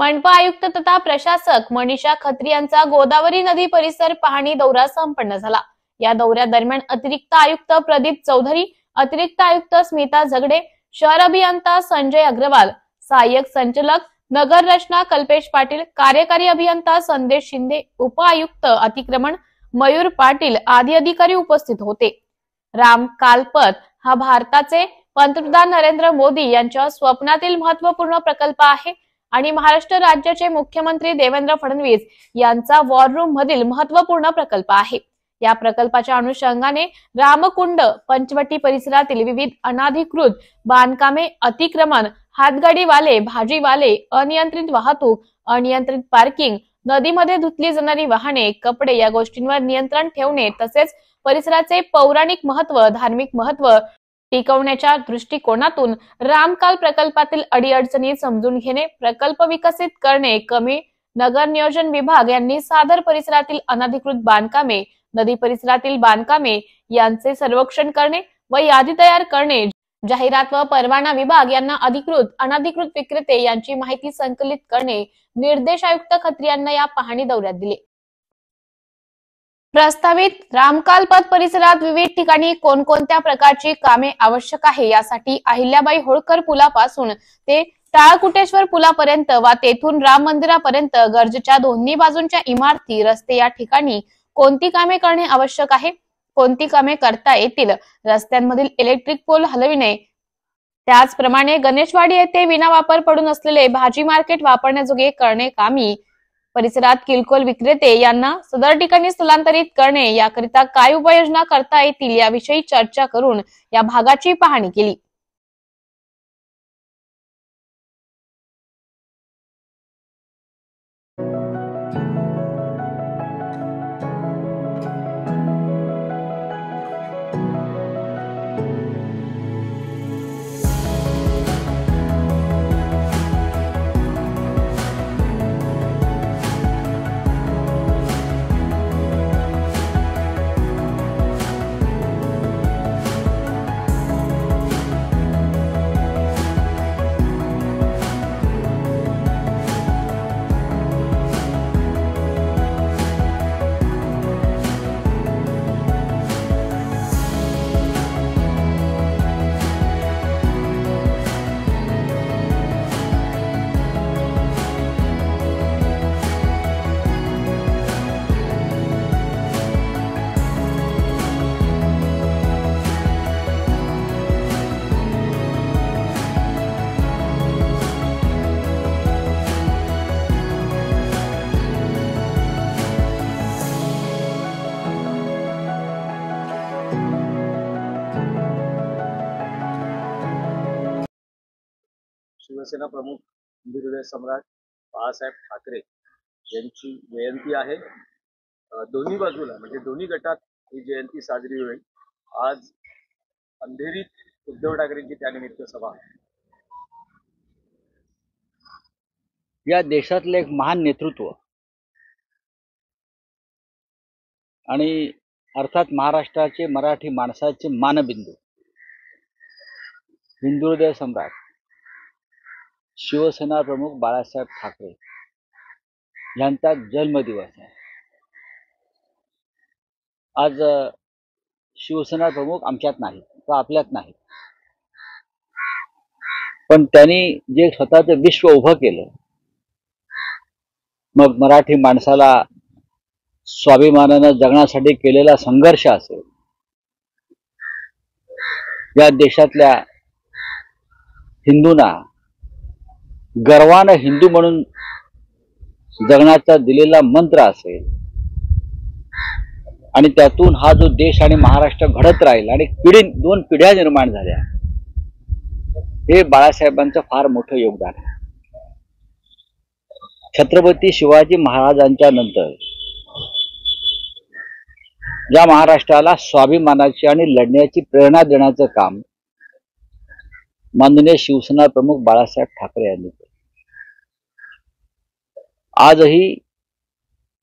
मनपा आयुक्त तथा प्रशासक मनीषा खत्री यांचा गोदावरी नदी परिसर पाहणी दौरा संपन्न झाला। या दौऱ्यादरम्यान अतिरिक्त आयुक्त प्रदीप चौधरी, अतिरिक्त आयुक्त स्मिता झगडे, शहर अभियंता संजय अग्रवाल, सहाय्यक संचालक नगर रचना कल्पेश पाटील, कार्यकारी अभियंता संदेश शिंदे, उप आयुक्त अतिक्रमण मयूर पाटील आदी अधिकारी उपस्थित होते। राम कालपथ हा भारताचे पंतप्रधान नरेंद्र मोदी यांच्या स्वप्नातील महत्त्वपूर्ण प्रकल्प आहे आणि महाराष्ट्र राज्याचे मुख्यमंत्री देवेंद्र फडणवीस यांचा वॉर रूम मधील महत्त्वपूर्ण प्रकल्प आहे। या प्रकल्पाच्या अनुषंगाने रामकुंड पंचवटी परिसरातील विविध अनाधिकृत बांधकामे, अतिक्रमण, हातगाडीवाले, भाजीवाले, अनियंत्रित वाहतूक, अनियंत्रित पार्किंग, नदीमध्ये धुतली जाणारी वाहने, कपडे या गोष्टींवर नियंत्रण ठेवणे तसेच परिसराचे पौराणिक महत्त्व, धार्मिक महत्त्व टिकवण्याच्या दृष्टिकोनातून रामकाल प्रकल्पातील अडीअडचणी समजून घेणे, प्रकल्प विकसित करणे, कमी नगर नियोजन विभाग यांनी सादर परिसरातील अनधिकृत बांधकामे, नदी परिसरातील बांधकामे यांचे सर्वेक्षण करणे व यादी तयार करणे, जाहिरात व परवाना विभाग यांना अधिकृत अनधिकृत विक्रेते यांची माहिती संकलित करणे निर्देश आयुक्त खत्री यांना या पाहणी दौऱ्यात दिले। प्रस्तावित रामकालपथ परिसरात विविध ठिकाणी कोणकोणत्या प्रकारची कामे आवश्यक आहे यासाठी अहिल्याबाई होळकर पुलापासून ते टाळकुटेश्वर पुलापर्यंत व तेथून राम मंदिरापर्यंत गरजेच्या दोन्ही बाजूंच्या इमारती, रस्ते या ठिकाणी कोणती कामे करणे आवश्यक आहे, कोणती कामे करता येतील, रस्त्यांमधील इलेक्ट्रिक पोल हलविणे, त्याचप्रमाणे गणेशवाडी येथे विना वापर पडून असलेले भाजी मार्केट वापरण्याजोगे करणे कामी, परिसरात किरकोळ विक्रेते यांना सदर ठिकाणी स्थलांतरित करणे याकरिता काय उपाययोजना करता येतील याविषयी चर्चा करून या भागाची पाहणी केली। शिवसेना प्रमुख हिंदुहृदय सम्राट बाळासाहेब ठाकरे यांची जयंती आहे। दोन्ही बाजूला म्हणजे दोन्ही गटात ही जयंती साजरी होईल। आज अंधेरीत उद्धव ठाकरेंची त्यानिमित्त सभा आहे। या देशातले एक महान नेतृत्व आणि अर्थात महाराष्ट्राचे मराठी माणसाचे मानबिंदू हिंदुहृदय सम्राट शिवसेना प्रमुख बाळासाहेब ठाकरे यांचा जन्मदिवस आहे। आज शिवसेना प्रमुख आमच्यात नाहीत व आपल्यात नाहीत, पण त्यांनी जे स्वतःचं विश्व उभं केलं, मग मराठी माणसाला स्वाभिमानानं जगण्यासाठी केलेला संघर्ष असेल, या देशातल्या हिंदूंना गर्वानं हिंदू म्हणून जगण्याचा दिलेला मंत्र असेल आणि त्यातून हा जो देश आणि महाराष्ट्र घडत राहील आणि दोन पिढ्या निर्माण झाल्या, हे बाळासाहेबांचं फार मोठं योगदान आहे। छत्रपती शिवाजी महाराजांच्या नंतर ज्या महाराष्ट्राला स्वाभिमानाची आणि लढण्याची प्रेरणा देण्याचं काम माननीय शिवसेना प्रमुख बाळासाहेब ठाकरे यांनी केलं। आजही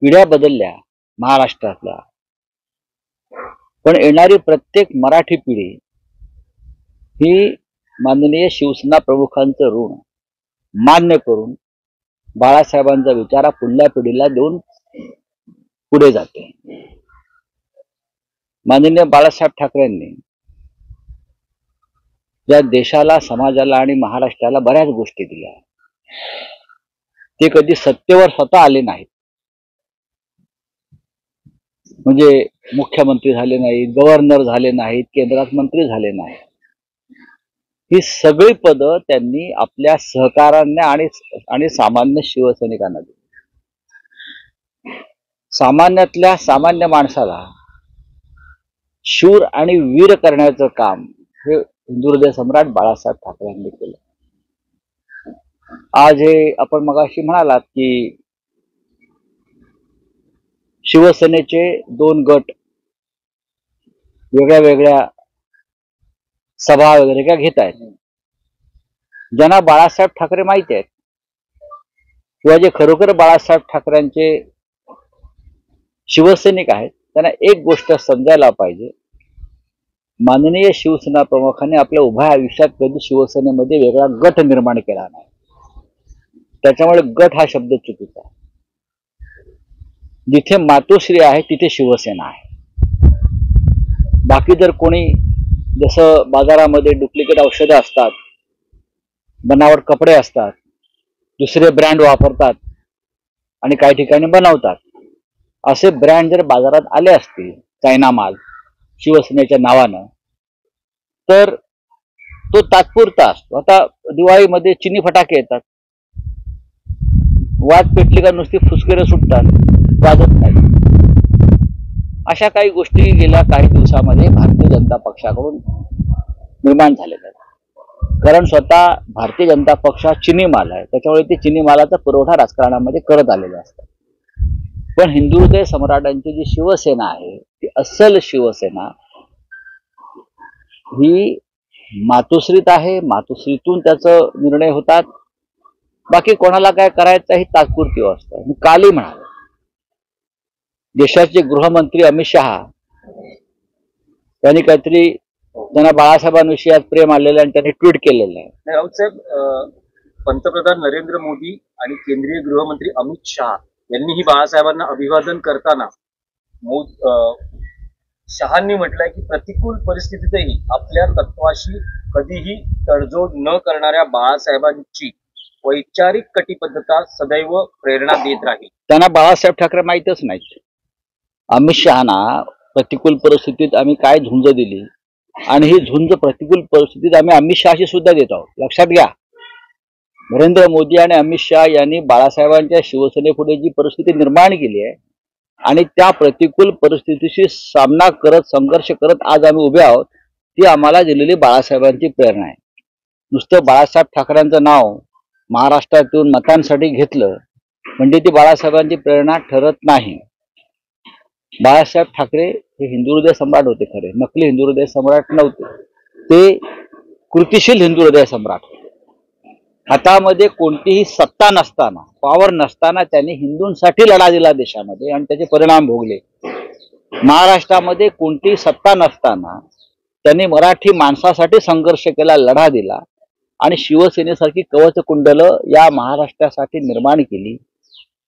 पिढ्या बदलल्या महाराष्ट्रातल्या, पण येणारी प्रत्येक मराठी पिढी ही माननीय शिवसेना प्रमुखांचं ऋण मान्य करून बाळासाहेबांचा विचार हा पुढल्या पिढीला देऊन पुढे जाते. माननीय बाळासाहेब ठाकरेंनी या देशाला, समाजाला आणि महाराष्ट्राला बऱ्याच गोष्टी दिल्या. ते कधी सत्तेवर स्वतः आले नाहीत, म्हणजे मुख्यमंत्री झाले नाहीत, गव्हर्नर झाले नाहीत, केंद्रात मंत्री झाले नाहीत. ही सगळी पदं त्यांनी आपल्या सहकाऱ्यांना आणि सामान्य शिवसैनिकांना दिली. सामान्यातल्या सामान्य माणसाला शूर आणि वीर करण्याचं काम हे हिंदुहृदय सम्राट बाळासाहेब ठाकरे यांनी केलं. आज हे आपण मगाशी म्हणालात की शिवसेनेचे 2 गट वेगळ्या वेगळ्या सभा वगैरे काय घेत आहेत. ज्यांना बाळासाहेब ठाकरे माहिती आहेत किंवा जे खरोखर बाळासाहेब ठाकरेंचे शिवसैनिक आहेत, त्यांना एक गोष्ट समजायला पाहिजे, माननीय शिवसेना प्रमुखांनी आपल्या उभ्या आयुष्यात कधी शिवसेनेमध्ये वेगळा गट निर्माण केला नाही. त्याच्यामुळे गट हा शब्द चुकीचा आहे. जिथे मातोश्री आहे तिथे शिवसेना आहे. बाकी जर कोणी, जसं बाजारामध्ये डुप्लिकेट औषधं असतात, बनावट कपडे असतात, दुसरे ब्रँड वापरतात आणि काही ठिकाणी बनवतात, असे ब्रँड जर बाजारात आले असतील, चायना माल शिवसेनेच्या नावानं, तर तो तात्पुरता असतो. आता दिवाळीमध्ये चिनी फटाके येतात, वाट पेटली का नुसती फुसकेरं सुटतात, वाजत नाही. अशा काही गोष्टी गेल्या काही दिवसामध्ये भारतीय जनता पक्षाकडून निर्माण झालेल्या आहेत. कारण स्वतः भारतीय जनता पक्ष हा चिनी माल आहे, त्याच्यामुळे ते चिनी मालाचा पुरवठा राजकारणामध्ये करत आलेला असतात. पण हिंदुहृदय सम्राटांची जी शिवसेना आहे, ती अस्सल शिवसेना ही मातोश्रीत आहे. मातोश्रीतून त्याचं निर्णय होतात. बाकी कोणाला काय करायचं ही तात्पुरती अवस्था. मी कालही म्हणालो, देशाचे गृहमंत्री अमित शहा यांनी काहीतरी त्यांना बाळासाहेबांविषयी प्रेम आलेलं आणि त्यांनी ट्विट केलेलं आहे. राऊत साहेब, पंतप्रधान नरेंद्र मोदी आणि केंद्रीय गृहमंत्री अमित शहा यांनीही बाळासाहेबांना अभिवादन करताना शहांनी म्हटलंय की प्रतिकूल परिस्थितीतही आपल्या तत्वाशी कधीही तडजोड न करणाऱ्या बाळासाहेबांची वैचारिक कटिबद्धता सदैव प्रेरणा देत राहील. त्यांना बाळासाहेब ठाकरे माहीतच नाहीत. अमित शहाना प्रतिकूल परिस्थितीत आम्ही काय झुंज दिली आणि ही झुंज प्रतिकूल परिस्थितीत आम्ही अमित शहाशी सुद्धा देत आहोत. लक्षात घ्या, नरेंद्र मोदी आणि अमित शहा यांनी बाळासाहेबांच्या शिवसेनेपुढे जी परिस्थिती निर्माण केली आहे आणि त्या प्रतिकूल परिस्थितीशी सामना करत, संघर्ष करत आज आम्ही उभे आहोत, ती आम्हाला दिलेली बाळासाहेबांची प्रेरणा आहे. नुसतं बाळासाहेब ठाकरेंचं नाव महाराष्ट्रातून मतांसाठी घेतलं म्हणजे ती बाळासाहेबांची प्रेरणा ठरत नाही. बाळासाहेब ठाकरे हे हिंदुहृदय सम्राट होते, खरे नकली हिंदुहृदय सम्राट नव्हते. ते कृतिशील हिंदुहृदय सम्राट होते. हातामध्ये कोणतीही सत्ता नसताना, पॉवर नसताना त्यांनी हिंदूंसाठी लढा दिला देशामध्ये आणि त्याचे परिणाम भोगले. महाराष्ट्रामध्ये कोणतीही सत्ता नसताना त्यांनी मराठी माणसासाठी संघर्ष केला, लढा दिला आणि शिवसेनेसारखी कवच कुंडलं या महाराष्ट्रासाठी निर्माण केली.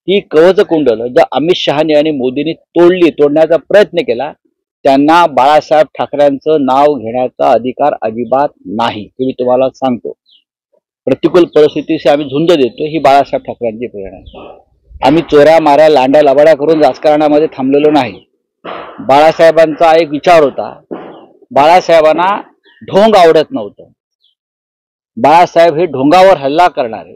ती कवच कुंडलं ज्या अमित शहानी आणि मोदींनी तोडण्याचा प्रयत्न केला, त्यांना बाळासाहेब ठाकरेंचं नाव घेण्याचा अधिकार अजिबात नाही. हे मी तुम्हाला सांगतो. प्रतिकूल परिस्थितीशी आम्ही झुंज देतो, ही बाळासाहेब ठाकरेंची प्रेरणा आहे. आम्ही चोऱ्या माऱ्या, लांड्या लबाड्या करून राजकारणामध्ये थांबलेलो नाही. बाळासाहेबांचा एक विचार होता, बाळासाहेबांना ढोंग आवडत नव्हतं. बाळासाहेब हे ढोंगावर हल्ला करणारे,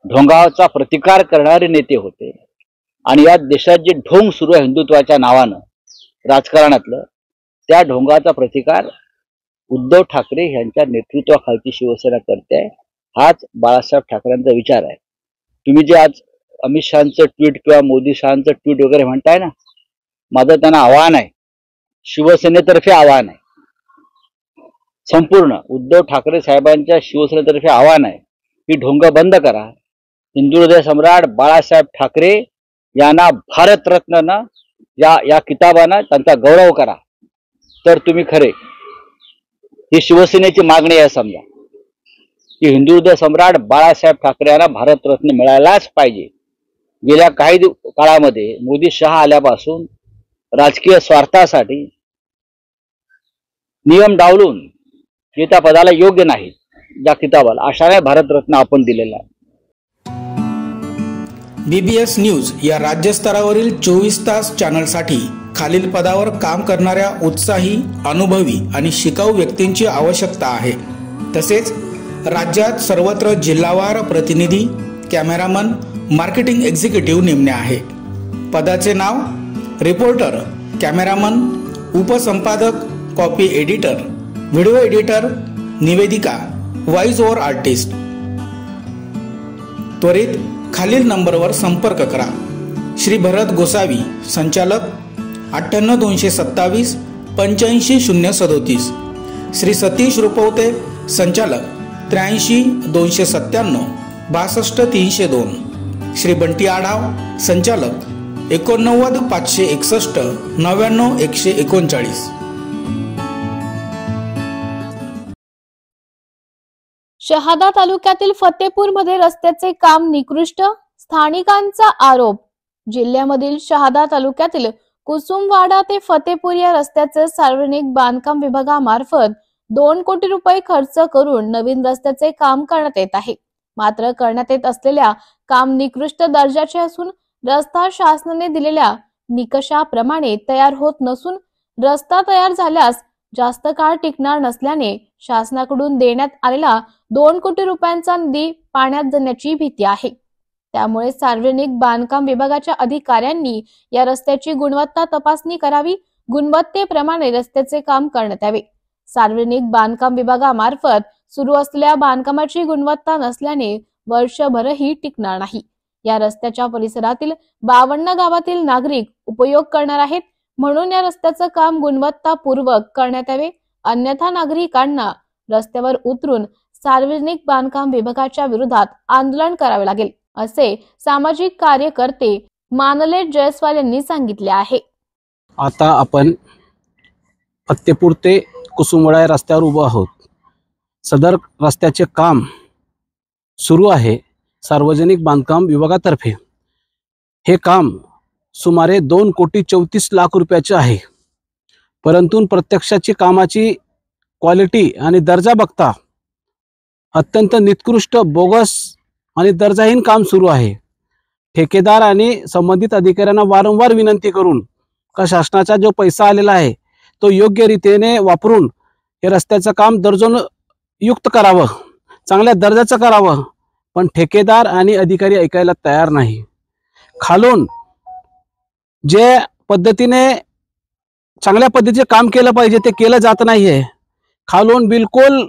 ढोंगाचा प्रतिकार करणारे नेते होते. आणि या देशात जे ढोंग सुरू आहे हिंदुत्वाच्या नावानं राजकारणातलं, त्या ढोंगाचा प्रतिकार उद्धव ठाकरे यांच्या नेतृत्वाखालची शिवसेना करते. हाच बाळासाहेब ठाकरेंचा विचार आहे. तुम्ही जे आज अमित शहांचं ट्विट किंवा मोदी शहांचं ट्विट वगैरे म्हणताय ना, माझं त्यांना आव्हान आहे, शिवसेनेतर्फे आव्हान आहे, संपूर्ण उद्धव ठाकरे साहेबांच्या शिवसेनेतर्फे आव्हान आहे की ढोंग बंद करा. हिंदुहृदय सम्राट बाळासाहेब ठाकरे यांना भारतरत्न या किताबानं त्यांचा गौरव करा, तर तुम्ही खरे. ही शिवसेनेची मागणी आहे समजा. की हिंदू हृदय सम्राट बाळासाहेब ठाकरे यांना भारतरत्न मिळायलाच पाहिजे. गेल्या काही काळामध्ये मोदी शहा आल्यापासून राजकीय स्वार्थासाठी नियम डावलून जे त्या पदाला योग्य नाही ज्या किताबाला अशाने भारतरत्न आपण दिलेला आहे. BBS न्यूज या राज्यस्तरावरील 24 तास चॅनलसाठी खालील पदावर काम करणाऱ्या उत्साही, अनुभवी आणि शिकाऊ व्यक्तींची आवश्यकता आहे. तसेच राज्यात सर्वत्र जिल्हावार प्रतिनिधी, कॅमेरामन, मार्केटिंग एक्झिक्युटिव्ह नेमणे आहे. पदाचे नाव: रिपोर्टर, कॅमेरामन, उपसंपादक, कॉपी एडिटर, व्हिडिओ एडिटर, निवेदिका, व्हॉइस ओव्हर आर्टिस्ट. त्वरित खालील नंबरवर संपर्क करा. श्री भरत गोसावी, संचालक, 98 227 85 037. श्री सतीश रुपवते, संचालक, 83 297 62 302. श्री बंटी आढाव, संचालक, 89 561 99 139. शहादा तालुक्यातील फतेपूरमध्ये रस्त्याचे काम निकृष्ट, स्थानिकांचा आरोप. जिल्ह्यामधील शहादा तालुक्यातील कुसुमवाडा ते फतेपूर या रस्त्याचे सार्वजनिक बांधकाम विभागामार्फत 2 कोटी रुपये खर्च करून नवीन रस्त्याचे काम करण्यात येत आहे. मात्र करण्यात येत असलेल्या काम निकृष्ट दर्जाचे असून रस्ता शासनाने दिलेल्या निकषाप्रमाणे तयार होत नसून रस्ता तयार झाल्यास जास्त काळ टिकणार नसल्याने शासनाकडून देण्यात आलेला 2 कोटी रुपयांचा निधी पाण्यात जाण्याची भीती आहे. त्यामुळे सार्वजनिक बांधकाम विभागाच्या अधिकाऱ्यांनी या रस्त्याची गुणवत्ता तपासणी करावी, गुणवत्तेप्रमाणे रस्त्याचे काम करण्यात यावे. सार्वजनिक बांधकाम विभागामार्फत सुरू असलेल्या बांधकामाची गुणवत्ता नसल्याने वर्षभरही टिकणार नाही. या रस्त्याच्या परिसरातील 52 गावातील नागरिक उपयोग करणार आहेत, म्हणून या रस्त्याचं काम गुणवत्तापूर्वक करण्यात यावे, अन्यथा नागरिकांना रस्त्यावर उतरून सार्वजनिक बांधकाम विभागाच्या विरोधात आंदोलन करावे लागेल, असे सामाजिक कार्यकर्ते मानले जयस्वाल यांनी सांगितले आहे. आता आपण फतेपूर ते कुसुमवाडा रस्त्यावर उभे आहोत. सदर रस्त्याचे काम सुरू आहे सार्वजनिक बांधकाम विभागातर्फे. हे काम सुमारे 2 कोटी 34 लाख रुपयाचे आहे. परंतु प्रत्यक्षाची कामाची क्वालिटी आणि दर्जा बघता अत्यंत निकृष्ट, बोगस आणि दर्जाहीन काम सुरू आहे. ठेकेदार आणि संबंधित अधिकाऱ्यांना वारंवार विनंती करून का शासनाचा जो पैसा आलेला आहे तो योग्य रीतीने वापरून हे रस्त्याचं काम दर्जायुक्त करावं, चांगल्या दर्जाचं करावं, पण ठेकेदार आणि अधिकारी ऐकायला तयार नाही. खालून जे पद्धतीने चांगल्या पद्धतीचे काम केलं पाहिजे ते केलं जात नाहीये. खालून बिलकुल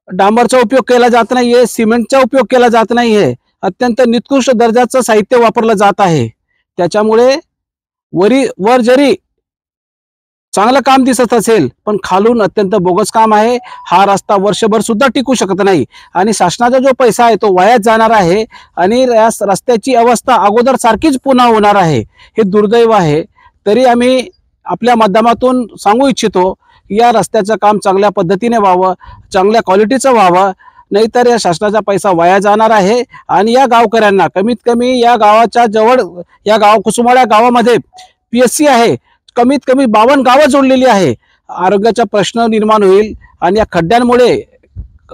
डांबरचा उपयोग केला जात नाहीये, सिमेंटचा उपयोग केला जात नाहीये. अत्यंत निकृष्ट दर्जाचं साहित्य वापरलं जात आहे. त्याच्यामुळे वर जरी चांगलं काम दिसत असेल पण खालून अत्यंत बोगस काम आहे. हा रस्ता वर्षभर सुद्धा टिकू शकत नाही आणि शासनाचा जो पैसा आहे तो वायाच जाणार आहे आणि या रस्त्याची अवस्था अगोदर सारखीच पुन्हा होणार आहे. हे दुर्दैव आहे. तरी आम्ही आपल्या माध्यमातून सांगू इच्छितो की या रस्त्याचं काम चांगल्या पद्धतीने व्हावं, चांगल्या क्वालिटीचं व्हावं, नाहीतर या शासनाचा पैसा वाया जाणार आहे. आणि या गावकऱ्यांना कमीत कमी या गावाच्या जवळ या कुसुमवाडा गावामध्ये PSC आहे, कमीत कमी 52 गावं जोडलेली आहे. आरोग्याचा प्रश्न निर्माण होईल आणि या खड्ड्यांमुळे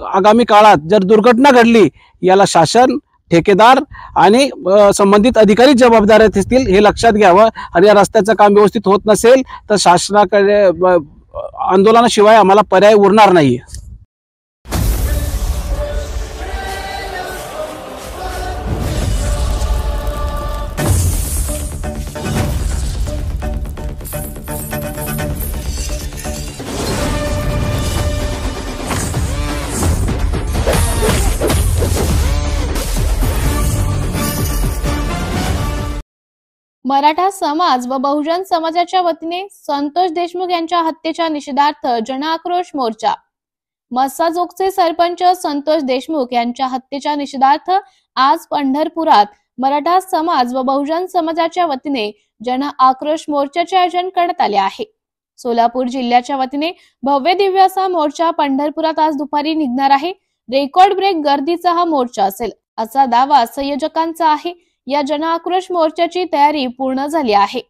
आगामी काळात जर दुर्घटना घडली याला शासन, ठेकेदार आणि संबंधित अधिकारी जबाबदार असतील हे लक्षात घ्यावं. आणि या रस्त्याचं काम व्यवस्थित होत नसेल तर शासनाकडे आंदोलनाशिवाय आम्हाला पर्याय उरणार नाही. मराठा समाज व बहुजन समाजाच्या वतीने संतोष देशमुख यांच्या हत्येच्या निषेधार्थ जनआक्रोश मोर्चा. मस्साजोगचे सरपंच संतोष देशमुख यांच्या हत्येच्या निषेधार्थ आज पंढरपुरात मराठा समाज व बहुजन समाजाच्या वतीने जनआक्रोश मोर्चाचे आयोजन करण्यात आले आहे. सोलापूर जिल्ह्याच्या वतीने भव्य दिव्य असा मोर्चा पंढरपुरात आज दुपारी निघणार आहे. रेकॉर्ड ब्रेक गर्दीचा हा मोर्चा असेल असा दावा संयोजकांचा आहे. या जनआक्रोश मोर्चाची तयारी पूर्ण झाली आहे.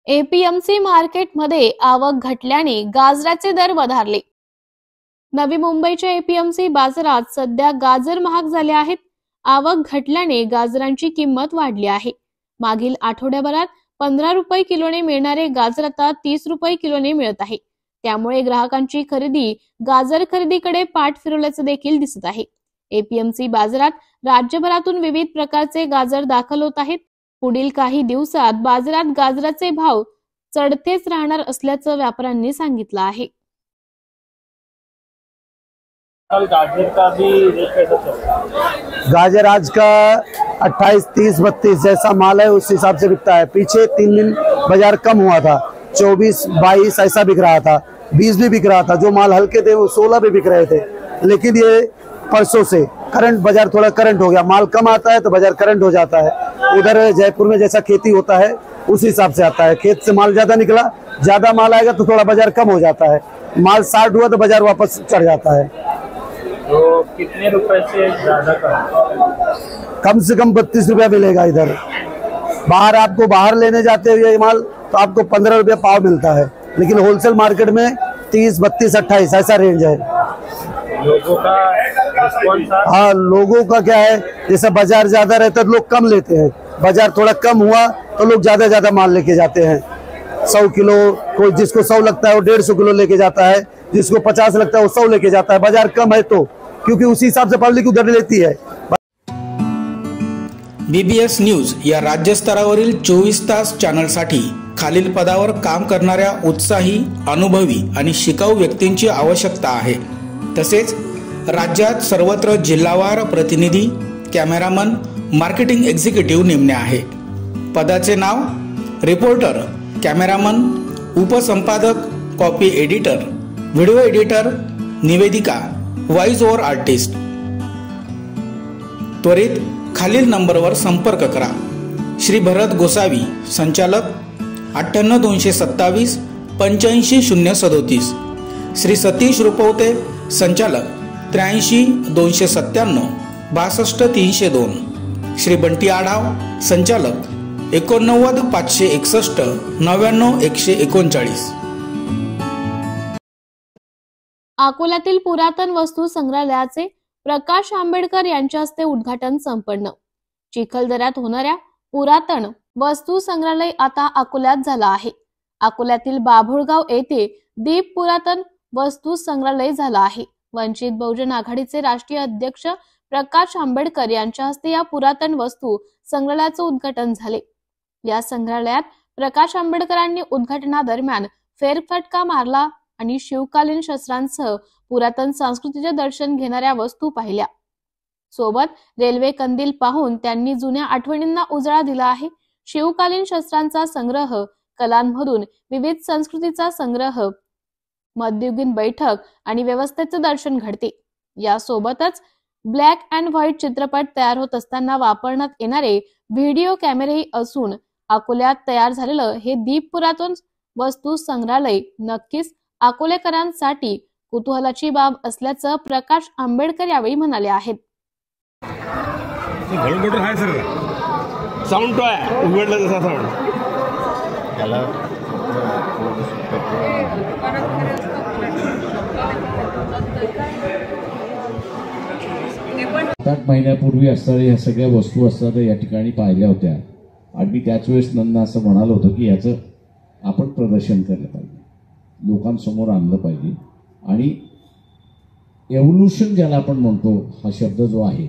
एपीएमसी मार्केटमध्ये आवक घटल्याने गाजराचे दर वधारले. नवी मुंबईच्या एपीएमसी बाजारात सध्या गाजर महाग झाले आहेत. आवक घटल्याने गाजरांची किंमत वाढली आहे. मागील आठवड्याभरात 15 रुपये किलोने मिळणारे गाजर आता 30 रुपये किलोने मिळत आहे. त्यामुळे ग्राहकांची गाजर खरेदीकडे पाठ फिरवल्याचे देखील दिसत आहे. एपीएमसी बाजारात राज्यभरातून विविध प्रकारचे गाजर दाखल होत आहेत. पुढील काही दिवसात बाजारात गाजराचे भाव चढतेच राहणार असल्याचं व्यापाऱ्यांनी सांगितलं आहे. गाजर का भी रेट कैसा चल रहा है? गाजर आज का 28, 30, 32 जैसा माल है उस हिसाब से बिकता है. पीछे 3 दिन बाजार कम हुआ था, 24, 22 ऐसा बिक रहा था, 20 भी बिक रहा था. जो माल हल्के थे वो 16 भी बिक रहे थे. लेकिन ये परसों से बाजार थोड़ा करंट हो गया. माल कम आता है तो बाजार करंट हो जाता है. उधर जयपुर में जैसा खेती होता है उस हिसाब से आता है. खेत से माल ज्यादा निकला, ज्यादा माल आएगा तो थोड़ा बाजार कम हो जाता है. माल 60 हुआ तो बाजार वापस चढ़ जाता है. तो कितने रुपए से ज्यादा कम से कम 32 रुपया मिलेगा. इधर बाहर लेने जाते हुए माल तो आपको 15 रुपया पाव मिलता है. लेकिन होलसेल मार्केट में 30, 32, 28 ऐसा रेंज है. लोगों का रिस्पॉन्स? हाँ, लोगों का क्या है, जैसे बाजार ज्यादा रहता है तो लोग कम लेते हैं. बाजार थोड़ा कम हुआ तो लोग ज्यादा माल लेके जाते हैं. 100 किलो, कोई जिसको 100 लगता है वो 150 किलो लेके जाता है, जिसको 50 लगता है वो 100 लेके जाता है. बाजार कम है तो क्योंकि उसी हिसाब से पब्लिक उधर लेती है. बीबीएस न्यूज या राज्यस्तरावरील 24 तास चॅनलसाठी खालील पदावर काम करणाऱ्या उत्साही, अनुभवी आणि शिकाऊ व्यक्तींची आवश्यकता आहे. तसेच राज्यात सर्वत्र जिल्हावार प्रतिनिधी, कॅमेरामन, मार्केटिंग एक्झिक्युटिव्ह नेमणे आहे. पदाचे नाव: रिपोर्टर, कॅमेरामन, उपसंपादक, कॉपी एडिटर, व्हिडिओ एडिटर, निवेदिका, व्हॉइस ओव्हर आर्टिस्ट. त्वरित खालील नंबरवर संपर्क करा. श्री भरत गोसावी, संचालक, 98 227 85 037. श्री सतीश रुपवते, संचालक, 83 297 62 302. श्री बंटी आढाव, संचालक, 89 561 99 139. अकोल्यातील पुरातन वस्तू संग्रहालयाचे प्रकाश आंबेडकर यांच्या हस्ते उद्घाटन संपन्न. चिखलदऱ्यात होणाऱ्या पुरातन वस्तू संग्रहालय आता अकोल्यात झाला आहे. अकोल्यातील बाभुळगाव येथे दीप पुरातन वस्तू संग्रहालय झाला आहे. वंचित बहुजन आघाडीचे राष्ट्रीय अध्यक्ष प्रकाश आंबेडकर यांच्या हस्ते या पुरातन वस्तू संग्रहालयाचे उद्घाटन झाले. या संग्रहालयात प्रकाश आंबेडकरांनी उद्घाटनादरम्यान फेरफटका मारला आणि शिवकालीन शस्त्रांसह पुरातन संस्कृतीचे दर्शन घेणाऱ्या वस्तू पाहिल्या. सोबत रेल्वे कंदील पाहून त्यांनी जुन्या आठवणींना उजाळा दिला आहे. शिवकालीन शस्त्रांचा संग्रह, कलांमधून विविध संस्कृतीचा संग्रह, मध्ययुगीन बैठक आणि व्यवस्थेचे दर्शन घडते. यासोबतच ब्लॅक अँड व्हाईट चित्रपट तयार होत असताना वापरण्यात येणारे व्हिडिओ कॅमेरेही असून अकोल्यात तयार झालेलं हे दीप पुरातन वस्तू संग्रहालय नक्कीच अकोलेकरांसाठी कुतूहलाची बाब असल्याचं प्रकाश आंबेडकर यावेळी म्हणाले आहेत. साऊंड तो आहे उघडलं तसा साऊंड त्याला 7 महिन्यापूर्वी असणाऱ्या ह्या सगळ्या वस्तू असणाऱ्या या ठिकाणी पाहिल्या होत्या आणि मी त्याच वेळेस नंना असं म्हणालो होतो की याचं आपण प्रदर्शन केलं पाहिजे, लोकांसमोर आणलं पाहिजे. आणि एव्होल्युशन ज्याला आपण म्हणतो, हा शब्द जो आहे,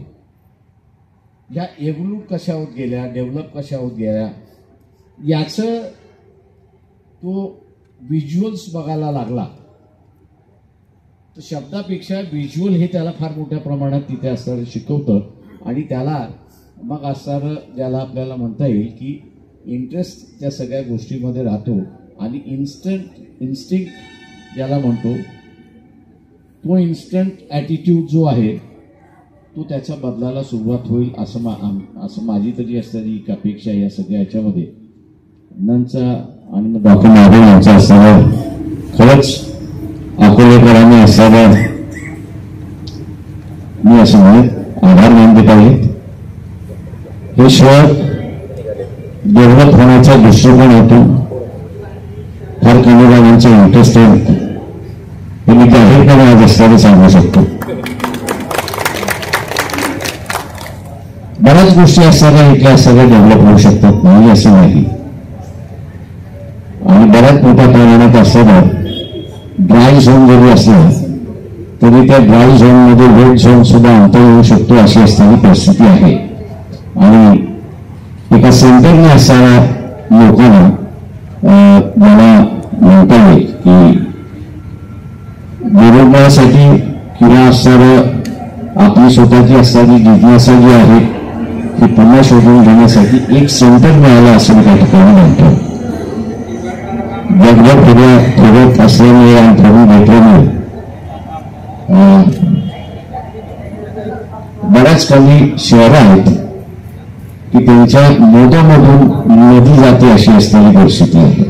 या एव्होल्यूट कशा होत गेल्या, डेव्हलप कशा होत गेल्या, याचं तो व्हिज्युअल्स बघायला लागला. तर शब्दापेक्षा व्हिज्युअल हे त्याला फार मोठ्या प्रमाणात तिथे असणारं शिकवतं आणि त्याला मग असणारं ज्याला आपल्याला म्हणता येईल की इंटरेस्ट त्या सगळ्या गोष्टीमध्ये राहतो आणि इन्स्टिंक्ट ज्याला म्हणतो, तो इन्स्टंट ॲटिट्यूड जो आहे तो त्याच्या बदलाला सुरुवात होईल असं माझी तरी असणारी एक अपेक्षा या सगळ्या याच्यामध्ये. नंचा आणि डॉक्टर नागरे यांचा असणारं खरंच अकोलेकरांनी असणारा मी असं म्हणेन आभार मानले पाहिजे. हे शहर डेव्हलप होण्याचा दृष्टिकोनातून फार कमी जणांचं इंटरेस्ट आहे हे मी जाहीरपणे आज असल्याने सांगू शकतो. बऱ्याच गोष्टी असणाऱ्या इथल्या सगळ्या डेव्हलप होऊ शकतात, नाही असं नाही. आणि बऱ्याच मोठ्या प्रमाणात असणारा ड्राय झोन जरी असला तरी त्या ड्राय झोनमध्ये वेट झोन सुद्धा आणता येऊ शकतो अशी असणारी परिस्थिती आहे. आणि एका सेंटरने असणाऱ्या लोकांना मला म्हणता येईल की निरोग्यासाठी किंवा असणारं आपली स्वतःची असणारी जिज्ञासा जी आहे ती पुन्हा शोधून घेण्यासाठी एक सेंटर मिळालं असं मी त्या ठिकाणी म्हणतो. जगभर फिरत असल्यामुळे आणि फिरून घेतल्यामुळे बऱ्याच काही शहरं आहेत की त्यांच्या मोठ्यामधून नदी जाते अशी असणारी परिस्थिती आहे.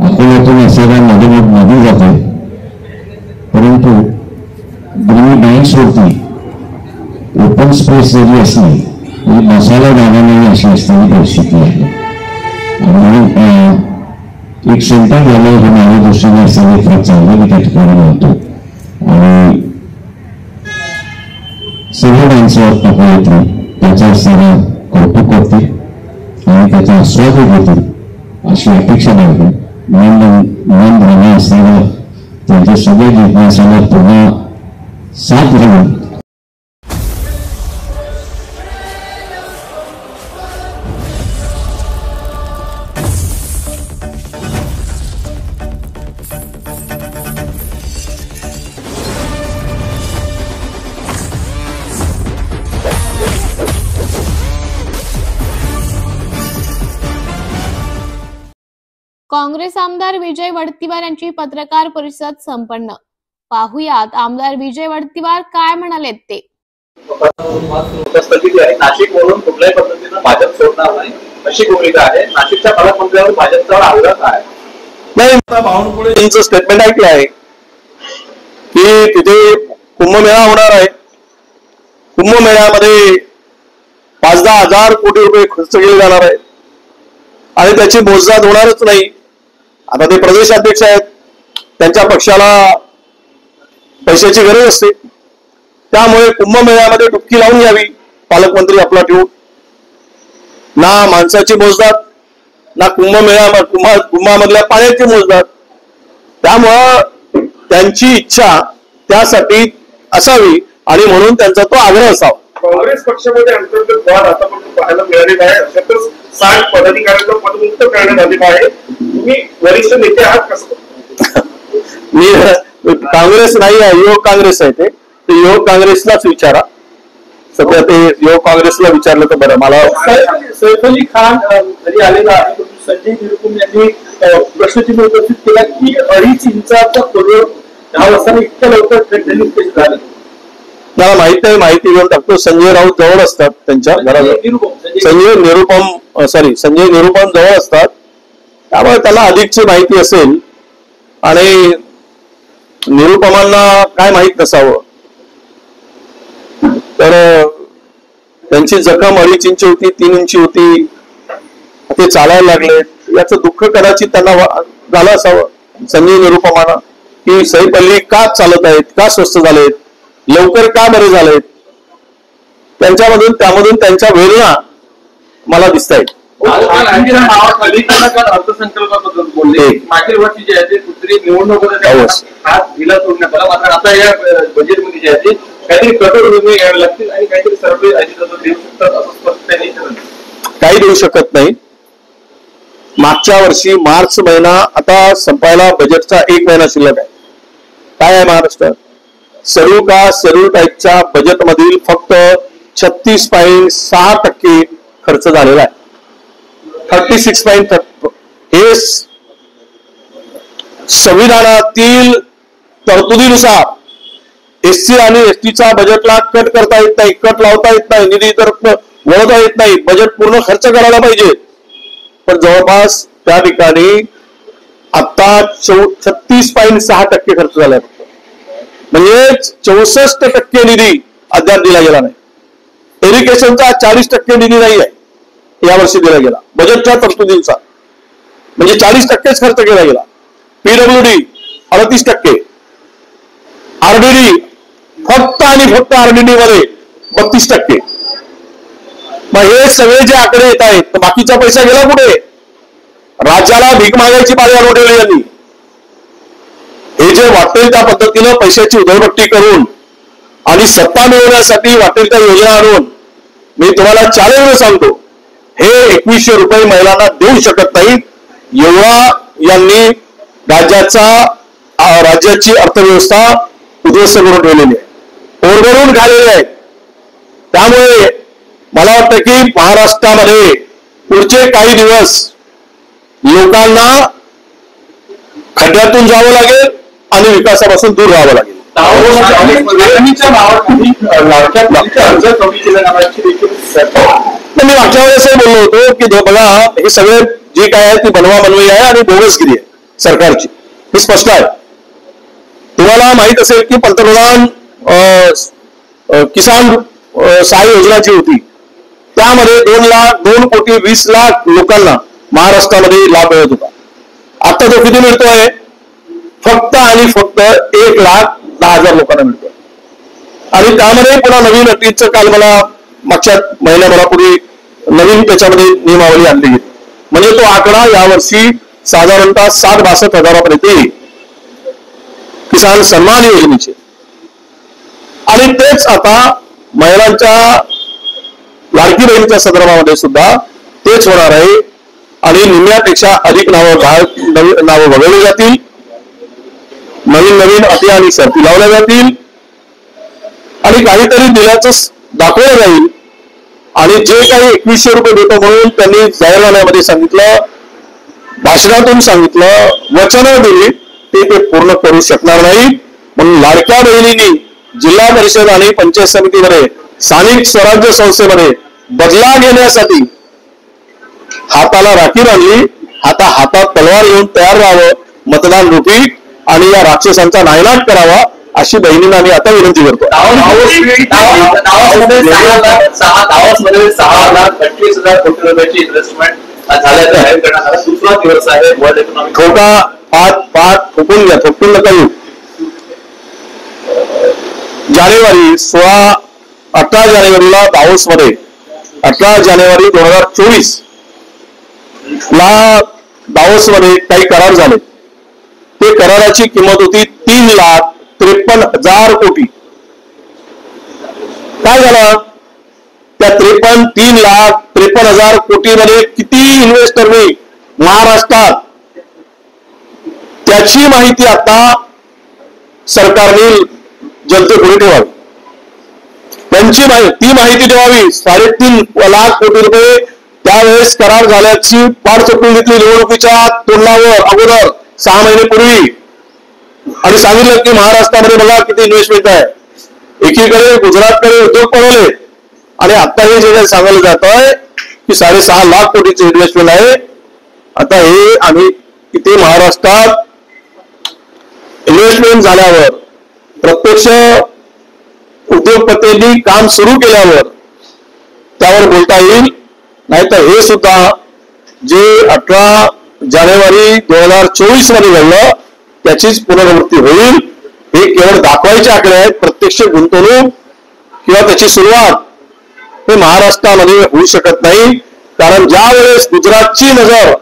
अकोल्यातून असणाऱ्या मधोमध नदी जाते, परंतु दोन्ही बँक्सवरती ओपन स्पेस जरी असली तरी बसायला जागा नाही अशी असणारी परिस्थिती आहे. आणि एक सेंटर झालं हे माझ्या दृष्टीने असणारे फार चांगलं मी त्या ठिकाणी म्हणतो. आणि सर्व माणसं अकोल्यातली त्याचा असणारा कौतुक करतील आणि त्याचा आस्वाद घेतील अशी अपेक्षा बाळगून मन धर्म असणारं त्यांच्या सगळ्या जिज्ञासाला पुन्हा साथ घालून काँग्रेस आमदार विजय वडत्तीवार यांची पत्रकार परिषद संपन्न. पाहुयात आमदार विजय वडत्तीवार काय म्हणालेत ते. नाशिक म्हणून कुठल्याही पद्धतीनं भाजप सोडणार नाही अशी भूमिका आहे. नाशिकच्या पालकमंत्र्यांवर भाजपचा आग्रह आहे. नाही, बावनकुळे यांचं स्टेटमेंट ऐकलं आहे की तिथे कुंभमेळा होणार आहे. कुंभमेळ्यामध्ये 5-10 हजार कोटी रुपये खर्च केले जाणार आहे आणि त्याची मोजदाद होणारच नाही. आता ते प्रदेश अध्यक्ष आहेत, त्यांच्या पक्षाला पैशाची गरज असते, त्यामुळे कुंभमेळ्यामध्ये डुबकी लावून घ्यावी पालकमंत्री आपला ठेवून. ना माणसाची मोजदाद, ना कुंभामधल्या पाण्याची मोजदाद. त्यामुळं त्यांची इच्छा त्यासाठी असावी आणि म्हणून त्यांचा तो आग्रह असावा. काँग्रेस पक्षामध्ये अंतर्गत वाद आतापर्यंत पाहायला मिळालेला आहे. अशातच 60 पदाधिकाऱ्यांना पदमुक्त करण्यात आलेलं आहे. तुम्ही वरिष्ठ नेते आहात कसं? मी काँग्रेस नाही आहे, युवक काँग्रेस आहे. ते युवक काँग्रेसलाच विचारा. सध्या ते युवक काँग्रेसला विचारलं तर बरं. मला सैफ अली खान जरी आलेला आहे, संजय निरुपम यांनी प्रश्नचिन्ह उपस्थित केला की 2.5 इंचाचा खोलवर 10 वाजता इतक्या लवकर ट्रेनिंग कशी झाली. मला माहित नाही, माहिती घेऊन टाकतो. संजय राऊत जवळ असतात त्यांच्या घराजवळ. संजय निरुपम जवळ असतात, त्यामुळे त्याला अधिकची माहिती असेल. आणि निरुपमांना काय माहित नसावं. तर त्यांची जखम 2.5 इंच होती, 3 इंची होती. ते चालायला लागले, याचं दुःख कदाचित त्यांना झालं असावं संजय निरुपमाना, की सैफ अली का चालत आहेत, का स्वस्थ झालेत, लवकर का बरे झालेत. त्यामधून त्यांच्या वेदना मला दिसत आहेत. अर्थसंकल्पाबद्दल बोलले, मागील वर्षी जे आहे ते कुठेतरी निवडणूक दिला सोडण्यात आला, मात्र आता या बजेटमध्ये जे आहे ते काहीतरी कठोर निर्णय घ्यावे लागतील आणि काहीतरी सर्वे देऊ शकतात असं स्पष्ट त्यांनी काही देऊ शकत नाही. मागच्या वर्षी मार्च महिना आता संपायला बजेटचा 1 महिना शिल्लक आहे. काय आहे महाराष्ट्रात? शेड्यूल कास्ट शेड्यूल टाईपच्या बजेटमधील फक्त 36.6% खर्च झालेला आहे. 36.3 हे संविधानातील तरतुदीनुसार SC आणि STच्या बजेटला कट करता येत नाही, कट लावता येत नाही, निधी तर वळवता येत नाही, बजेट पूर्ण खर्च करायला पाहिजे. पण जवळपास त्या ठिकाणी आता 36.6% खर्च झालाय. म्हणजे 64% निधी अद्याप दिला गेला नाही. इरिगेशनचा 40% निधी नाही आहे यावर्षी दिला गेला बजेटच्या तरतुदींचा, म्हणजे 40%च खर्च केला गेला. PWD 38%, RDD फक्त आणि फक्त RDD मध्ये 32%. मग हे सगळे जे आकडे येत आहेत तर बाकीचा पैसा गेला कुठे? राज्याला भीक मागायची पाळी आणून ठेवली यांनी. हे जे वाटेल त्या पद्धतीनं पैशाची उधळपट्टी करून आणि सत्ता मिळवण्यासाठी वाटेल त्या योजना आणून, मी तुम्हाला चॅलेंज सांगतो, हे 2100 रुपये महिलांना देऊ शकत नाहीत. एवढा यांनी राज्याची अर्थव्यवस्था उद्ध्वस्त करून ठेवलेली आहे, ओरडून खाल्लेली आहे. त्यामुळे मला वाटतं की महाराष्ट्रामध्ये पुढचे काही दिवस लोकांना खड्ड्यातून जावं लागेल आणि विकासापासून दूर राहावं लागेल. मी मागच्या वेळेस बोललो होतो की बघा, हे सगळे जे काय आहे ती बनवाबनवी आहे आणि बोगसगिरी आहे सरकारची, हे स्पष्ट आहे. तुम्हाला माहित असेल की पंतप्रधान किसान सहाय्य योजना जी होती त्यामध्ये 2,20,00,000 लोकांना महाराष्ट्रामध्ये लाभ मिळत होता. आता तो किती मिळतोय? फक्त आणि फक्त 1,10,000 लोकांना मिळतोय. आणि त्यामध्ये पुन्हा नवीन अटीचं काल मला मागच्या महिन्याभरापूर्वी नवीन त्याच्यामध्ये नियमावली आणली गेली. म्हणजे तो आकडा यावर्षी साधारणतः 60-62 हजारापर्यंत येईल किसान सन्मान योजनेचे. आणि तेच आता महिलांच्या लाडकी बहिणीच्या संदर्भामध्ये सुद्धा तेच होणार आहे. आणि निम्म्यापेक्षा अधिक नावं वगळली जातील, नवीन अटी आणि शर्ती लावल्या जातील आणि काहीतरी दिल्याचं दाखवलं जाईल. आणि जे काही 2100 रुपये देतो म्हणून त्यांनी जाहीरनाम्यामध्ये सांगितलं, भाषणातून सांगितलं, वचनं दिली, ते पूर्ण करू शकणार नाही. म्हणून लाडक्या बहिणींनी जिल्हा परिषद आणि पंचायत समितीमध्ये, स्थानिक स्वराज्य संस्थेमध्ये बदला घेण्यासाठी हाताला राखी बांधली, आता हातात तलवार घेऊन तयार राहावं मतदान रूपी आणि या राक्षसांचा नायनाट करावा अशी बहिणींना मी आता विनंती करतो. 6,28,000 कोटी रुपयाची इन्व्हेस्टमेंट झाल्याचं जाहीर करण्यात आला. दुसरा दिवस आहे वर्ल्ड इकॉनॉमिक. खोटा पाठ ठोकून घ्या, ठोकून नका येऊ. जानेवारी 18 जानेवारीला दावोस मध्ये 18 जानेवारी 2024 ला दावोस मध्ये काही करार झाले. ते कराराची किंमत होती 3,53,000 कोटी. काय झालं? त्या 3,53,000 कोटी मध्ये किती इन्व्हेस्टरनी महाराष्ट्रात, त्याची माहिती आता सरकारने जनतेपुढे ठेवावी. त्यांची ती माहिती द्यावी. 3.5 लाख कोटी रुपये त्यावेळेस करार झाल्याची पाठ चोपून घेतली निवडणुकीच्या तोंडावर अगोदर 6 महिन्यापूर्वी आणि सांगितलं की महाराष्ट्रामध्ये बघा किती इन्व्हेस्टमेंट आहे. एकीकडे गुजरातकडे उद्योग पळवले आणि आता हे जे काही सांगितलं जात आहे की 6.5 लाख कोटीचे इन्व्हेस्टमेंट आहे. आता हे आणि इथे महाराष्ट्रात इन्व्हेस्टमेंट झाल्यावर, प्रत्यक्ष उद्योगपतींनी काम सुरू केल्यावर त्यावर बोलता येईल. नाहीतर हे सुद्धा जे 18 जानेवारी 2024 मध्ये घडलं त्याचीच पुनरावृत्ती होईल. हे केवळ दाखवायचे आकडे आहेत. प्रत्यक्ष गुंतवणूक किंवा त्याची सुरुवात हे महाराष्ट्रामध्ये होऊ शकत नाही. कारण ज्या वेळेस गुजरातची नजर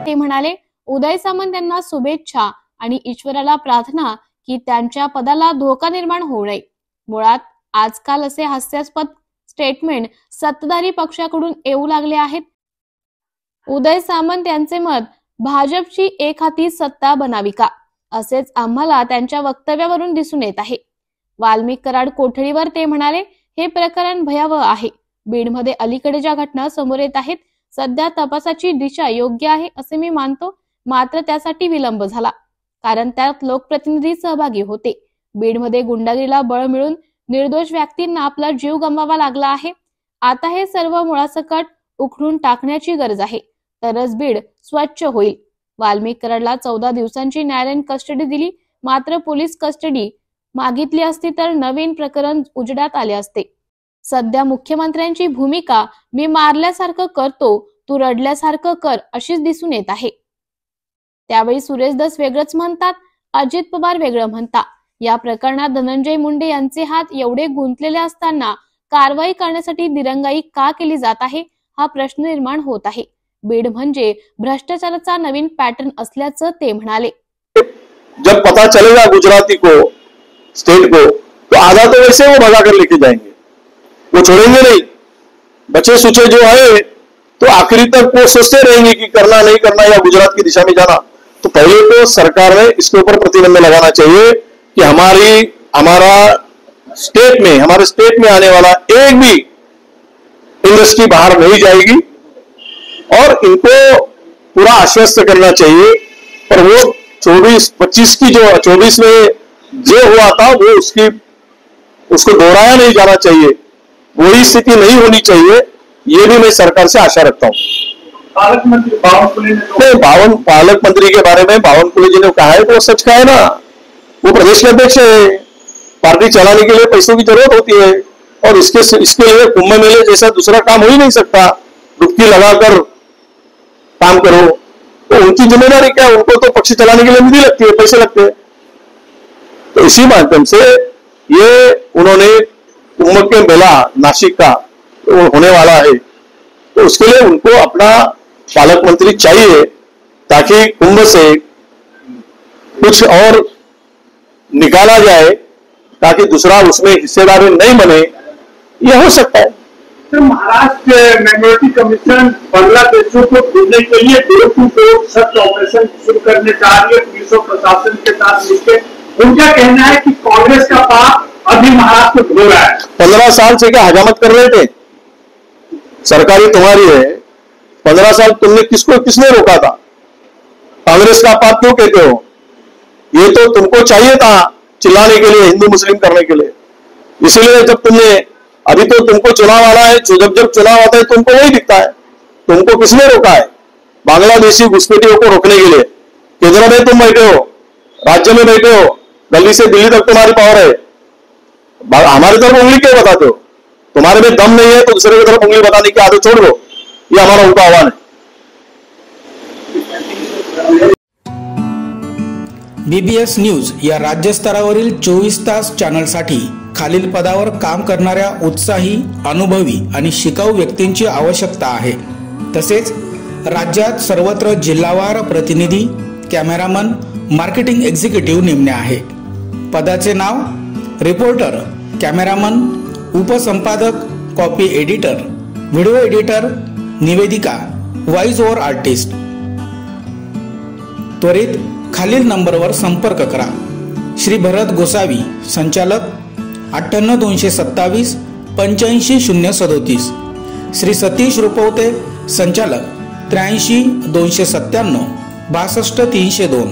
ते म्हणाले, उदय सामंत यांना शुभेच्छा आणि ईश्वराला प्रार्थना की त्यांच्या पदाला धोका निर्माण होऊ नये. मुळात आजकाल असे हास्यास्पद स्टेटमेंट सत्ताधारी पक्षाकडून येऊ लागले आहेत. उदय सामंत यांचे मत, भाजपची एक हाती सत्ता बनावी का, असेच आम्हाला त्यांच्या वक्तव्यावरून दिसून येत आहे. वाल्मिक कराड कोठडीवर ते म्हणाले, हे प्रकरण भयावह आहे. बीडमध्ये अलीकडे ज्या घटना समोर येत आहेत, सध्या तपासाची दिशा योग्य आहे असे मी मानतो. मात्र त्यासाठी विलंब झाला, कारण त्यात लोकप्रतिनिधी सहभागी होते. बीडमध्ये गुंडागिरीला बळ मिळून निर्दोष व्यक्तींना आपला जीव गमवावा लागला आहे. आता हे सर्व मुळासकट उखडून टाकण्याची गरज आहे, तरच बीड स्वच्छ होईल. वाल्मिक कराडला 14 दिवसांची न्यायालयीन कस्टडी दिली. मात्र पोलीस कस्टडी मागितली असती तर नवीन प्रकरण उजेडात आले असते. सध्या मुख्यमंत्र्यांची भूमिका मी मारल्यासारखं करतो, तू रडल्यासारखं कर अशीच दिसून येत आहे. त्यावेळी सुरेश धस वेगळंच म्हणतात, अजित पवार वेगळं म्हणता. या प्रकरणात धनंजय मुंडे यांचे हात एवढे गुंतलेले असताना कारवाई करण्यासाठी दिरंगाई का केली जात आहे, हा प्रश्न निर्माण होत आहे. बीड म्हणजे भ्रष्टाचाराचा नवीन पॅटर्न असल्याचं ते म्हणाले. जब पता चलेगा गुजराती को, स्टेट को, तो आधा तो वैसे वो भगा कर लेके जाएंगे, वो छोड़ेंगे नहीं. बचे सुचे जो है तो आखिरी तक वो सोचते रहेंगे कि करना नहीं करना या गुजरात की दिशा में जाना. तो पहले तो सरकार ने इसके ऊपर प्रतिबंध लगाना चाहिए कि हमारे स्टेट में आने वाला एक भी इंडस्ट्री बाहर नहीं जाएगी और इनको पूरा आश्वस्त करना चाहिए. पर वो 24-25 की जो 24 में जो हुआ था वो उसको दोहराया नहीं जाना चाहिए. वही स्थिति नहीं होनी चाहिए, ये भी मैं सरकार से आशा रखता हूँ. पालक मंत्री पालक मंत्री के बारे में बावनकुळे जी ने कहा है तो सच का है ना. वो प्रदेश के अध्यक्ष है, पार्टी चलाने के लिए पैसों की जरूरत होती है और इसके लिए कुंभ मेले जैसा दूसरा काम हो ही नहीं सकता. डुबकी लगाकर काम करो तो उनकी जिम्मेदारी क्या है? उनको तो पक्ष चलाने के लिए निधि लगती है, पैसे लगते हैं. तो इसी माध्यम से ये उन्होंने कुंभ के मेला नासिक का होने वाला है, तो उसके लिए उनको अपना पालक मंत्री चाहिए ताकि कुंभ से कुछ और निकाला जाए ताकि दूसरा उसमें हिस्सेदारी नहीं बने. यह हो सकता है. तो महाराष्ट्र माइनॉरिटी कमीशन बांग्लादेशों को भेजने के लिए door to door search operation शुरू करने जा रही है पुलिस और प्रशासन के साथ मिलकर. उनका कहना है कि कांग्रेस का पाप अभी महाराष्ट्र को धो रहा है. 15 साल से क्या हजामत कर रहे थे? सरकारी तुम्हारी है. 15 साल तुमने किसने रोका था? कांग्रेस का पाप क्यों कहते हो? ये तो तुमको चाहिए था चिल्लाने के लिए, हिंदू मुस्लिम करने के लिए. इसीलिए जब तुमने अभी तो तुमको चुनाव आना है, जब चुनाव आता है तुमको वही दिखता है. तुमको किसने रोका है? बांग्लादेशी घुसपैठियों को रोकने के लिए केंद्र में तुम बैठे हो, राज्य में बैठे हो, दिल्ली से दिल्ली तक तुम्हारी पावर है. हमारी तरफ उंगली क्यों बताते हो? तुम्हारे में दम नहीं है तो दूसरे की तरफ उंगली बताने की आदत छोड़ दो. ये हमारा उनका आह्वान है. BBS न्यूज या राज्यस्तरावरील 24 तास चॅनलसाठी खालील पदावर काम करणाऱ्या उत्साही, अनुभवी आणि शिकाऊ व्यक्तींची आवश्यकता आहे. तसेच राज्यात सर्वत्र जिल्हावार प्रतिनिधी, कॅमेरामन, मार्केटिंग एक्झिक्युटिव्ह नेमणे आहे. पदाचे नाव: रिपोर्टर, कॅमेरामन, उपसंपादक, कॉपी एडिटर, व्हिडिओ एडिटर, निवेदिका, व्हॉइस ओव्हर आर्टिस्ट. त्वरित खालील नंबरवर संपर्क करा. श्री भरत गोसावी, संचालक, 98 227 85 037. श्री सतीश रुपवते, संचालक, 83 297 62 302.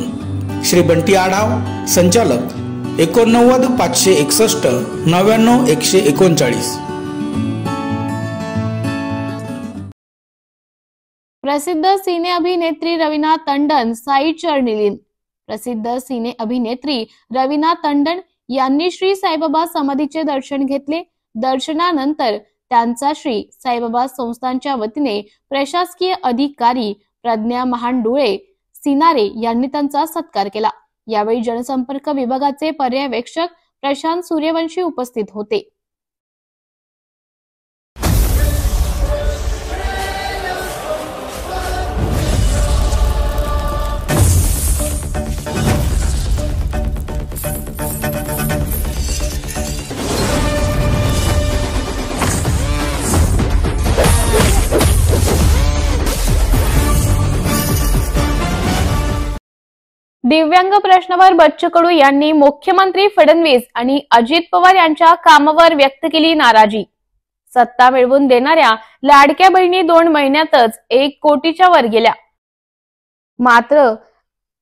श्री बंटी आढाव, संचालक, 89 561 99 139. प्रसिद्ध सिने अभिनेत्री रवीना टंडन साईच्या लीन. प्रसिद्ध सिने अभिनेत्री रवीना टंडन यांनी श्री साईबाबा समाधीचे दर्शन घेतले. दर्शनानंतर त्यांचा श्री साईबाबा संस्थानच्या वतीने प्रशासकीय अधिकारी प्रज्ञा महांडुळे सिनारे यांनी त्यांचा सत्कार केला. यावेळी जनसंपर्क विभागाचे पर्यवेक्षक प्रशांत सूर्यवंशी उपस्थित होते. दिव्यांग प्रश्नावर बच्चू कडू यांनी मुख्यमंत्री फडणवीस आणि अजित पवार यांच्या कामावर व्यक्त केली नाराजी. सत्ता मिळवून देणाऱ्या लाडक्या बहिणी 2 महिन्यातच 1 कोटीच्या वर गेल्या. मात्र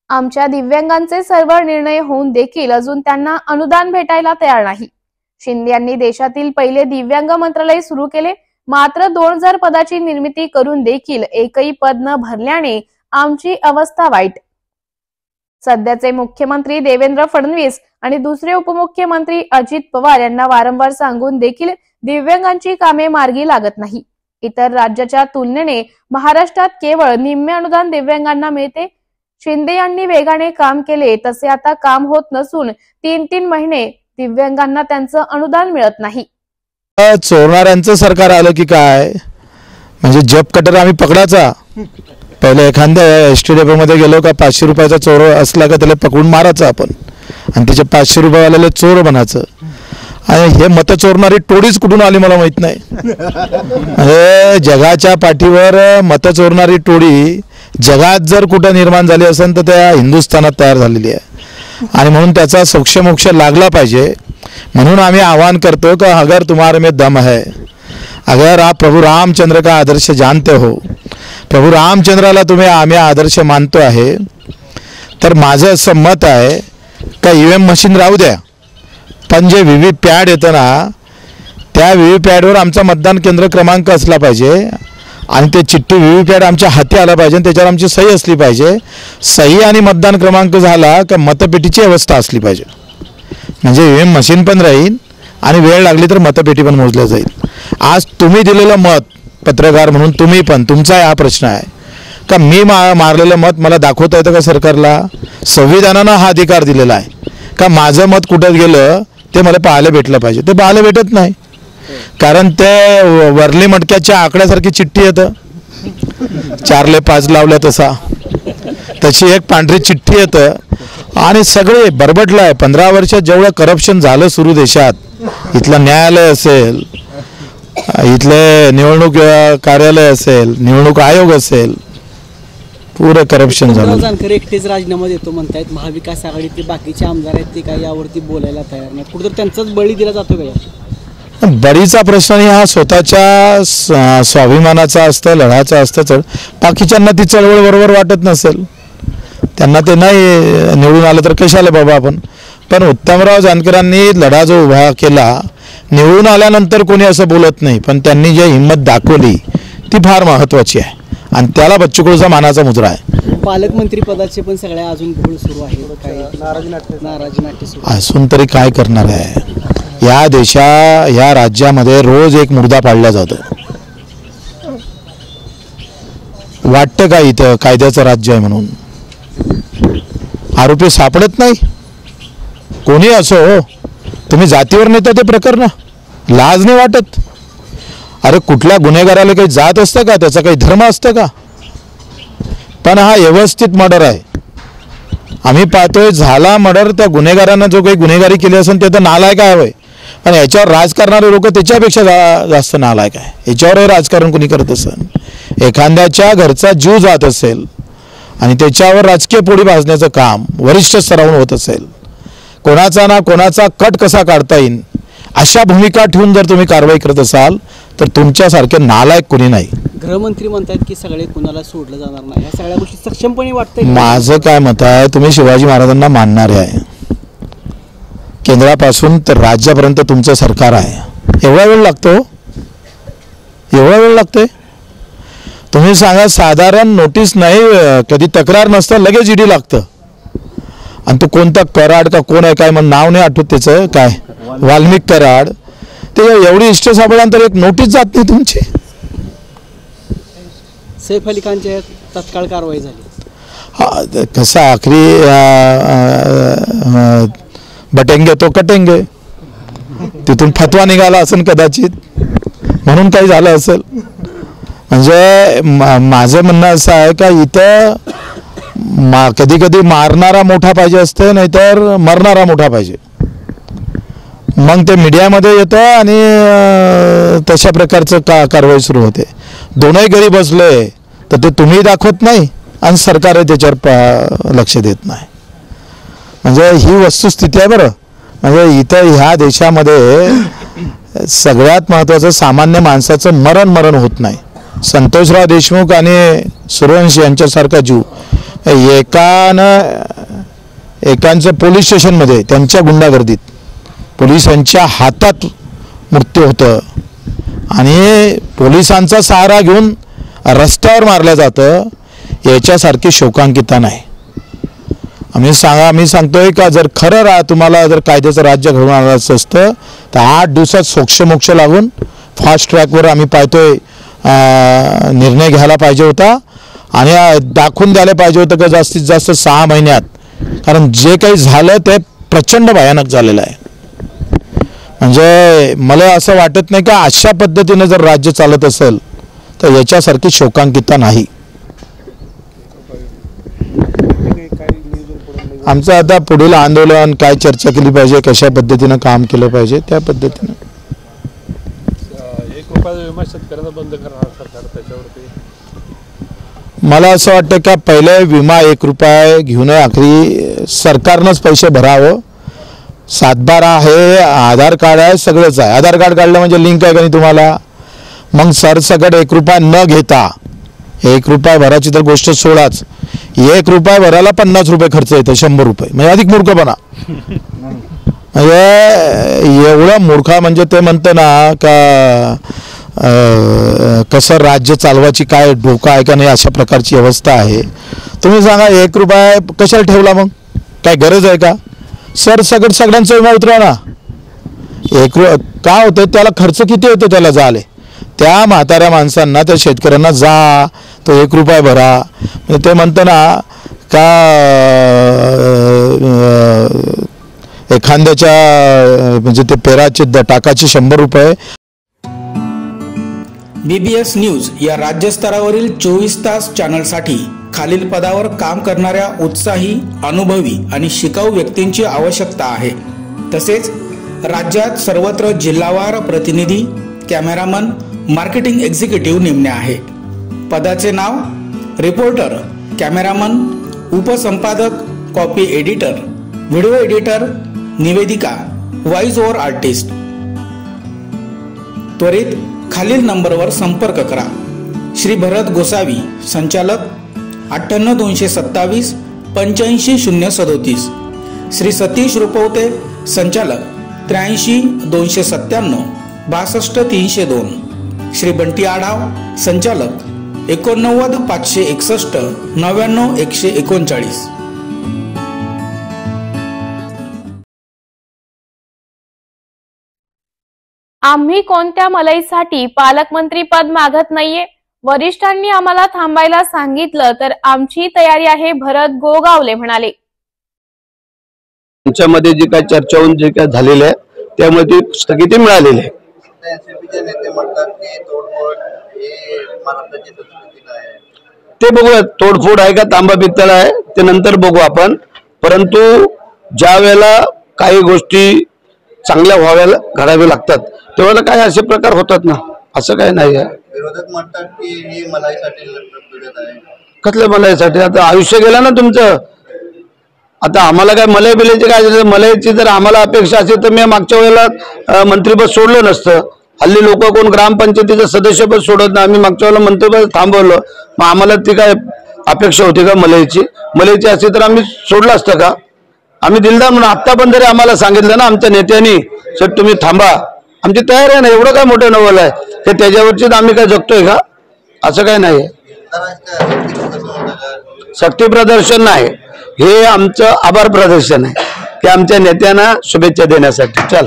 आमच्या दिव्यांगांचे सर्व निर्णय होऊन देखील अजून त्यांना अनुदान भेटायला तयार नाही. शिंदे यांनी देशातील पहिले दिव्यांग मंत्रालय सुरू केले. मात्र 2000 पदाची निर्मिती करून देखील एकही पद न भरल्याने आमची अवस्था वाईट. सध्याचे मुख्यमंत्री देवेंद्र फडणवीस आणि दुसरे उपमुख्यमंत्री अजित पवार यांना वारंवार सांगून देखील दिव्यांगांची कामे मार्गी लागत नाही. इतर राज्याच्या तुलनेने महाराष्ट्रात केवळ निम्मे अनुदान दिव्यांगांना मिळते. शिंदे यांनी वेगाने काम केले तसे आता काम होत नसून 3-3 महिने दिव्यांगांना त्यांचं अनुदान मिळत नाही. चोरणाऱ्यांचं सरकार आलं की काय, म्हणजे जप कटर आम्ही पकडायचा. पहिले एखाद्या एसटी डेपोमध्ये गेलो का 500 रुपयाचा चोर असला का त्याला पकडून मारायचं आपण आणि त्याचे 500 रुपयेवाल्याला चोर बनायचं. आणि हे मतं चोरणारी टोळीच कुठून आली मला माहित नाही. म्हणजे जगाच्या पाठीवर मतं चोरणारी टोळी जगात जर कुठं निर्माण झाली असेल तर त्या हिंदुस्थानात तयार झालेली आहे. आणि म्हणून त्याचा सोक्षमोक्ष लागला पाहिजे. म्हणून आम्ही आह्वान करतो कि अगर तुम्हारे में दम है, अगर आप प्रभु रामचंद्र का आदर्श जानते हो, प्रभु रामचंद्राला तुम्ही आम्ही आदर्श मानतो आहे, तर माझं असं मत आहे का EVM मशीन राहू द्या, पण जे VVPAT येतं ना त्या VVPATवर आमचा मतदान केंद्र क्रमांक असला पाहिजे आणि ते चिठ्ठी VVPAT आमच्या हाती आला पाहिजे आणि त्याच्यावर आमची सही असली पाहिजे. सही आणि मतदान क्रमांक झाला का मतपेटीची अवस्था असली पाहिजे. म्हणजे EVM मशीन पण राहील आणि वेळ लागली तर मतपेटी पण मोजल्या जाईल. आज तुम्ही दिलेलं मत, पत्रकार म्हणून तुम्ही पण, तुमचा हा प्रश्न आहे का मी मारलेलं मत मला दाखवता येतं का सरकारला? संविधानानं हा अधिकार दिलेला आहे का माझं मत कुठं गेलं ते मला पाहायला भेटलं पाहिजे. ते पाहायला भेटत नाही कारण ते वरली मटक्याच्या आकड्यासारखी चिठ्ठी येतं. 4ले 5 लावल्या तसा तशी एक पांढरी चिठ्ठी येतं आणि सगळे बरबटलं आहे. 15 वर्षात जेवढं करप्शन झालं सुरू देशात, इथलं न्यायालय असेल, इथले निवडणूक कार्यालय असेल, निवडणूक आयोग असेल, पुरं करप्शन झालं. जानकर एकटेच राजीनामा देतो म्हणतायत. महाविकास आघाडीतले बाकीचे आमदार आहेत ते काय यावरती बोलायला तयार नाही. कुठेतरी त्यांचाच बळी दिला जातो का? बळीचा प्रश्न नाही, हा स्वतःच्या स्वाभिमानाचा असतं, लढाचा असतं. बाकीच्यांना ती चळवळ बरोबर वाटत नसेल, त्यांना ते नाही निवडून आलं तर कशाला बाबा आपण. पण उत्तमराव जानकरांनी लढा जो उभा केला, निवडून आल्यानंतर कोणी असं बोलत नाही, पण त्यांनी जी हिंमत दाखवली ती फार महत्त्वाची आहे आणि त्याला बच्चू कडूचा मानाचा मुद्रा आहे. पालकमंत्री पदाचे पण सगळ्या अजून घोळ सुरू आहे, नाराजी सुरू असून तरी काय करणार आहे. या राज्यामध्ये रोज एक मुर्दा पाडला जातो. वाटतं का इथं कायद्याचं राज्य आहे म्हणून? आरोपी सापडत नाही? कोणी असो, तुम्ही जातीवर नेता ते प्रकरण, लाज नाही वाटत? अरे कुठल्या गुन्हेगाराला काही जात असतं का? त्याचा काही धर्म असतं का? पण हा व्यवस्थित मर्डर आहे. आम्ही पाहतोय झाला मर्डर, त्या गुन्हेगारांना जो काही गुन्हेगारी केली असेल ते तर नालायक आहे, पण याच्यावर राजकारणारे लोक त्याच्यापेक्षा जास्त नालायक आहे. याच्यावर राजकारण कोणी करत असेल, एखाद्याच्या घरचा जीव जात असेल आणि त्याच्यावर राजकीय पोळी भाजण्याचं काम वरिष्ठ स्तरावरून होत असेल, कोणाचा ना कोणाचा कट कसा काढता येईल अशा भूमिका ठेवून जर तुम्ही कारवाई करत असाल तर तुमच्यासारखे नालायक कोणी नाही. गृहमंत्री म्हणतात की सगळे कुणाला सोडलं जाणार नाही, या सगळ्या गोष्टी सक्षमपणे वाटतंय. माझं काय मत आहे, तुम्ही शिवाजी महाराजांना मानणारे आहे, केंद्रापासून तर राज्यापर्यंत तुमचं सरकार आहे. एवढा वेळ लागतो? एवढा वेळ लागतोय? तुम्ही सांगा, साधारण नोटीस नाही, कधी तक्रार नसतं लगेच ईडी लागतं. आणि तो कोणता कराड का कोण आहे काय म्हणून नाव नाही आठवत त्याचं, काय वाल्मिक कराड, ते एवढी इष्ट सापडल्यानंतर एक नोटीस जात नाही तुमची. सैफ अली खानच्या तत्काळ कारवाई झाली. हा कसा आखरी बटेंगे तो कटेंगे, तिथून फतवा निघाला असेल कदाचित, म्हणून काही झालं असेल. म्हणजे माझं म्हणणं असं आहे का इथं कधी कधी मारणारा मोठा पाहिजे असते, नाहीतर मरणारा मोठा पाहिजे. मग ते मीडियामध्ये येतं आणि तशा प्रकारचं कारवाई सुरू होते. दोनही घरी बसले तर ते तुम्ही दाखवत नाही आणि सरकार त्याच्यावर लक्ष देत नाही. म्हणजे ही वस्तुस्थिती आहे बरं. म्हणजे इथं ह्या देशामध्ये सगळ्यात महत्त्वाचं सामान्य माणसाचं मरण होत नाही. संतोषराव देशमुख आणि सूर्यवंशी यांच्यासारखा जीव एकांचं पोलीस स्टेशनमध्ये त्यांच्या गुंडागर्दीत पोलिसांच्या हातात मृत्यू होतं आणि पोलिसांचा सहारा घेऊन रस्त्यावर मारलं जातं, याच्यासारखी शोकांकिता नाही. आम्ही सांगतोय का जर खरं तुम्हाला जर कायद्याचं राज्य घडवून आणायचं असतं तर 8 दिवसात सोक्ष लागून फास्ट ट्रॅकवर आम्ही पाहतोय निर्णय घ्यायला पाहिजे होता आणि दाखवून द्यायला पाहिजे होतं का जास्तीत जास्त 6 महिन्यात. कारण जे काही झालं ते प्रचंड भयानक झालेलं आहे. म्हणजे मला असं वाटत नाही का अशा पद्धतीने जर राज्य चालत असेल तर याच्यासारखी शोकांकिता नाही. आमचं आता पुढील आंदोलन काय चर्चा केली पाहिजे, कशा पद्धतीनं काम केलं पाहिजे त्या पद्धतीनं. 1 रुपयाचा विमा शेतकऱ्यांना बंद करणार सरकार, त्याच्यावरती मला असं वाटतं का पहिले विमा 1 रुपया घेऊन आखरी सरकारनंच पैसे भरावं. 7/12 आहे, आधार कार्ड आहे, सगळंच आहे. आधार कार्ड काढलं म्हणजे लिंक आहे का नाही तुम्हाला. मग सरसकट 1 रुपया न घेता 1 रुपया भराची तर गोष्ट सोडाच, 1 रुपया भरायला 50 रुपये खर्च येतं, 100 रुपये म्हणजे अधिक मूर्खपणा. म्हणजे एवढं मूर्खा म्हणजे ते म्हणतं ना का कसं राज्य चालवायची काय डोका आहे का नाही अशा प्रकारची अवस्था आहे. तुम्ही सांगा 1 रुपया कशाला ठेवला, मग काय गरज आहे का? सरसकट सगळ्यांचा विमा उतरवा ना. काय होतं त्याला खर्च किती होतो त्याला झाले. त्या म्हाताऱ्या माणसांना त्या शेतकऱ्यांना जा तो 1 रुपया भरा. म्हणजे ते म्हणतं ना का एखाद्याच्या म्हणजे ते पेराचे टाकाचे 100 रुपये. BBS न्यूज या राज्यस्तरावरील 24 तास चॅनलसाठी खालील पदावर काम करणाऱ्या उत्साही, अनुभवी आणि शिकाऊ व्यक्तींची आवश्यकता आहे. तसेच राज्यात सर्वत्र जिल्हावार प्रतिनिधी, कॅमेरामन, मार्केटिंग एक्झिक्युटिव्ह नेमणे आहे. पदाचे नाव रिपोर्टर, कॅमेरामन, उपसंपादक, कॉपी एडिटर, व्हिडिओ एडिटर, निवेदिका, व्हॉइस ओव्हर आर्टिस्ट. त्वरित खालील नंबरवर संपर्क करा. श्री भरत गोसावी, संचालक 98 227 85 037. श्री सतीश रुपवते, संचालक 83 297 62 302. श्री बंटी आढाव, संचालक 89 561 99 139. आम्ही कोणत्या मलईसाठी पालकमंत्री पद मागत नाहीये. वरिष्ठांनी आम्हाला थांबायला सांगितलं तर आमची तयारी आहे, भरत गोगावले म्हणाले. त्यांच्यामध्ये जी काय चर्चा होऊन जे काय झालेलं आहे त्यामुळे ती स्थगिती मिळालेली आहे. ते बघूया, तोडफोड आहे का तांबा पित्तळ आहे ते नंतर बघू आपण. परंतु ज्या वेळेला काही गोष्टी चांगल्या व्हाव्या घडाव्या लागतात त्यावेळेला काय असे प्रकार होतात ना, असं काय नाही आहे. विरोधक म्हणतात की हे मलाईसाठी लढत आहे. कसल्या मलाईसाठी? आता आयुष्य गेलं ना तुमचं. आता आम्हाला काय मलाई बिलायची काय, मलाईची जर आम्हाला अपेक्षा असेल तर मी मागच्या वेळेला मंत्रीपद सोडलं नसतं. हल्ली लोक कोण ग्रामपंचायतीचं सदस्यपद सोडत नाही, आम्ही मागच्या वेळेला मंत्रीपद थांबवलं. मग आम्हाला ती काय अपेक्षा होती का मलाईची असती तर आम्ही सोडलं असतं का? आम्ही दिलदार म्हणून आत्ता पण जरी आम्हाला सांगितलं ना आमच्या नेत्यांनी सर तुम्ही थांबा, आमची तयारी आहे ना. एवढं काय मोठं नवल आहे की त्याच्यावरचीच आम्ही काय जगतोय का? असं काय नाही. शक्ती प्रदर्शन नाही, हे आमचं आभार प्रदर्शन आहे की आमच्या नेत्यांना शुभेच्छा देण्यासाठी. चल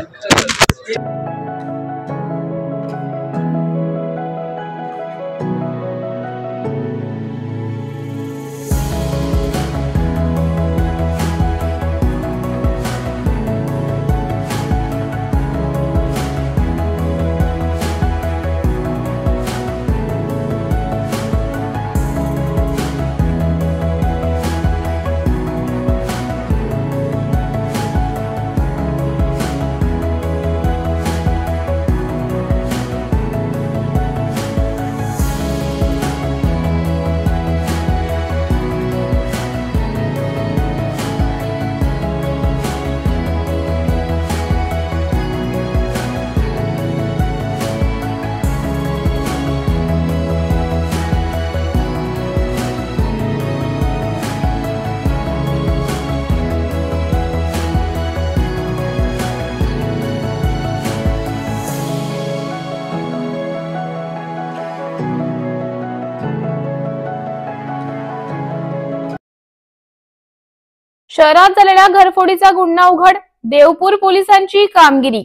शहरात झालेल्या घरफोडीचा गुन्हा उघड, देवपूर पोलिसांची कामगिरी.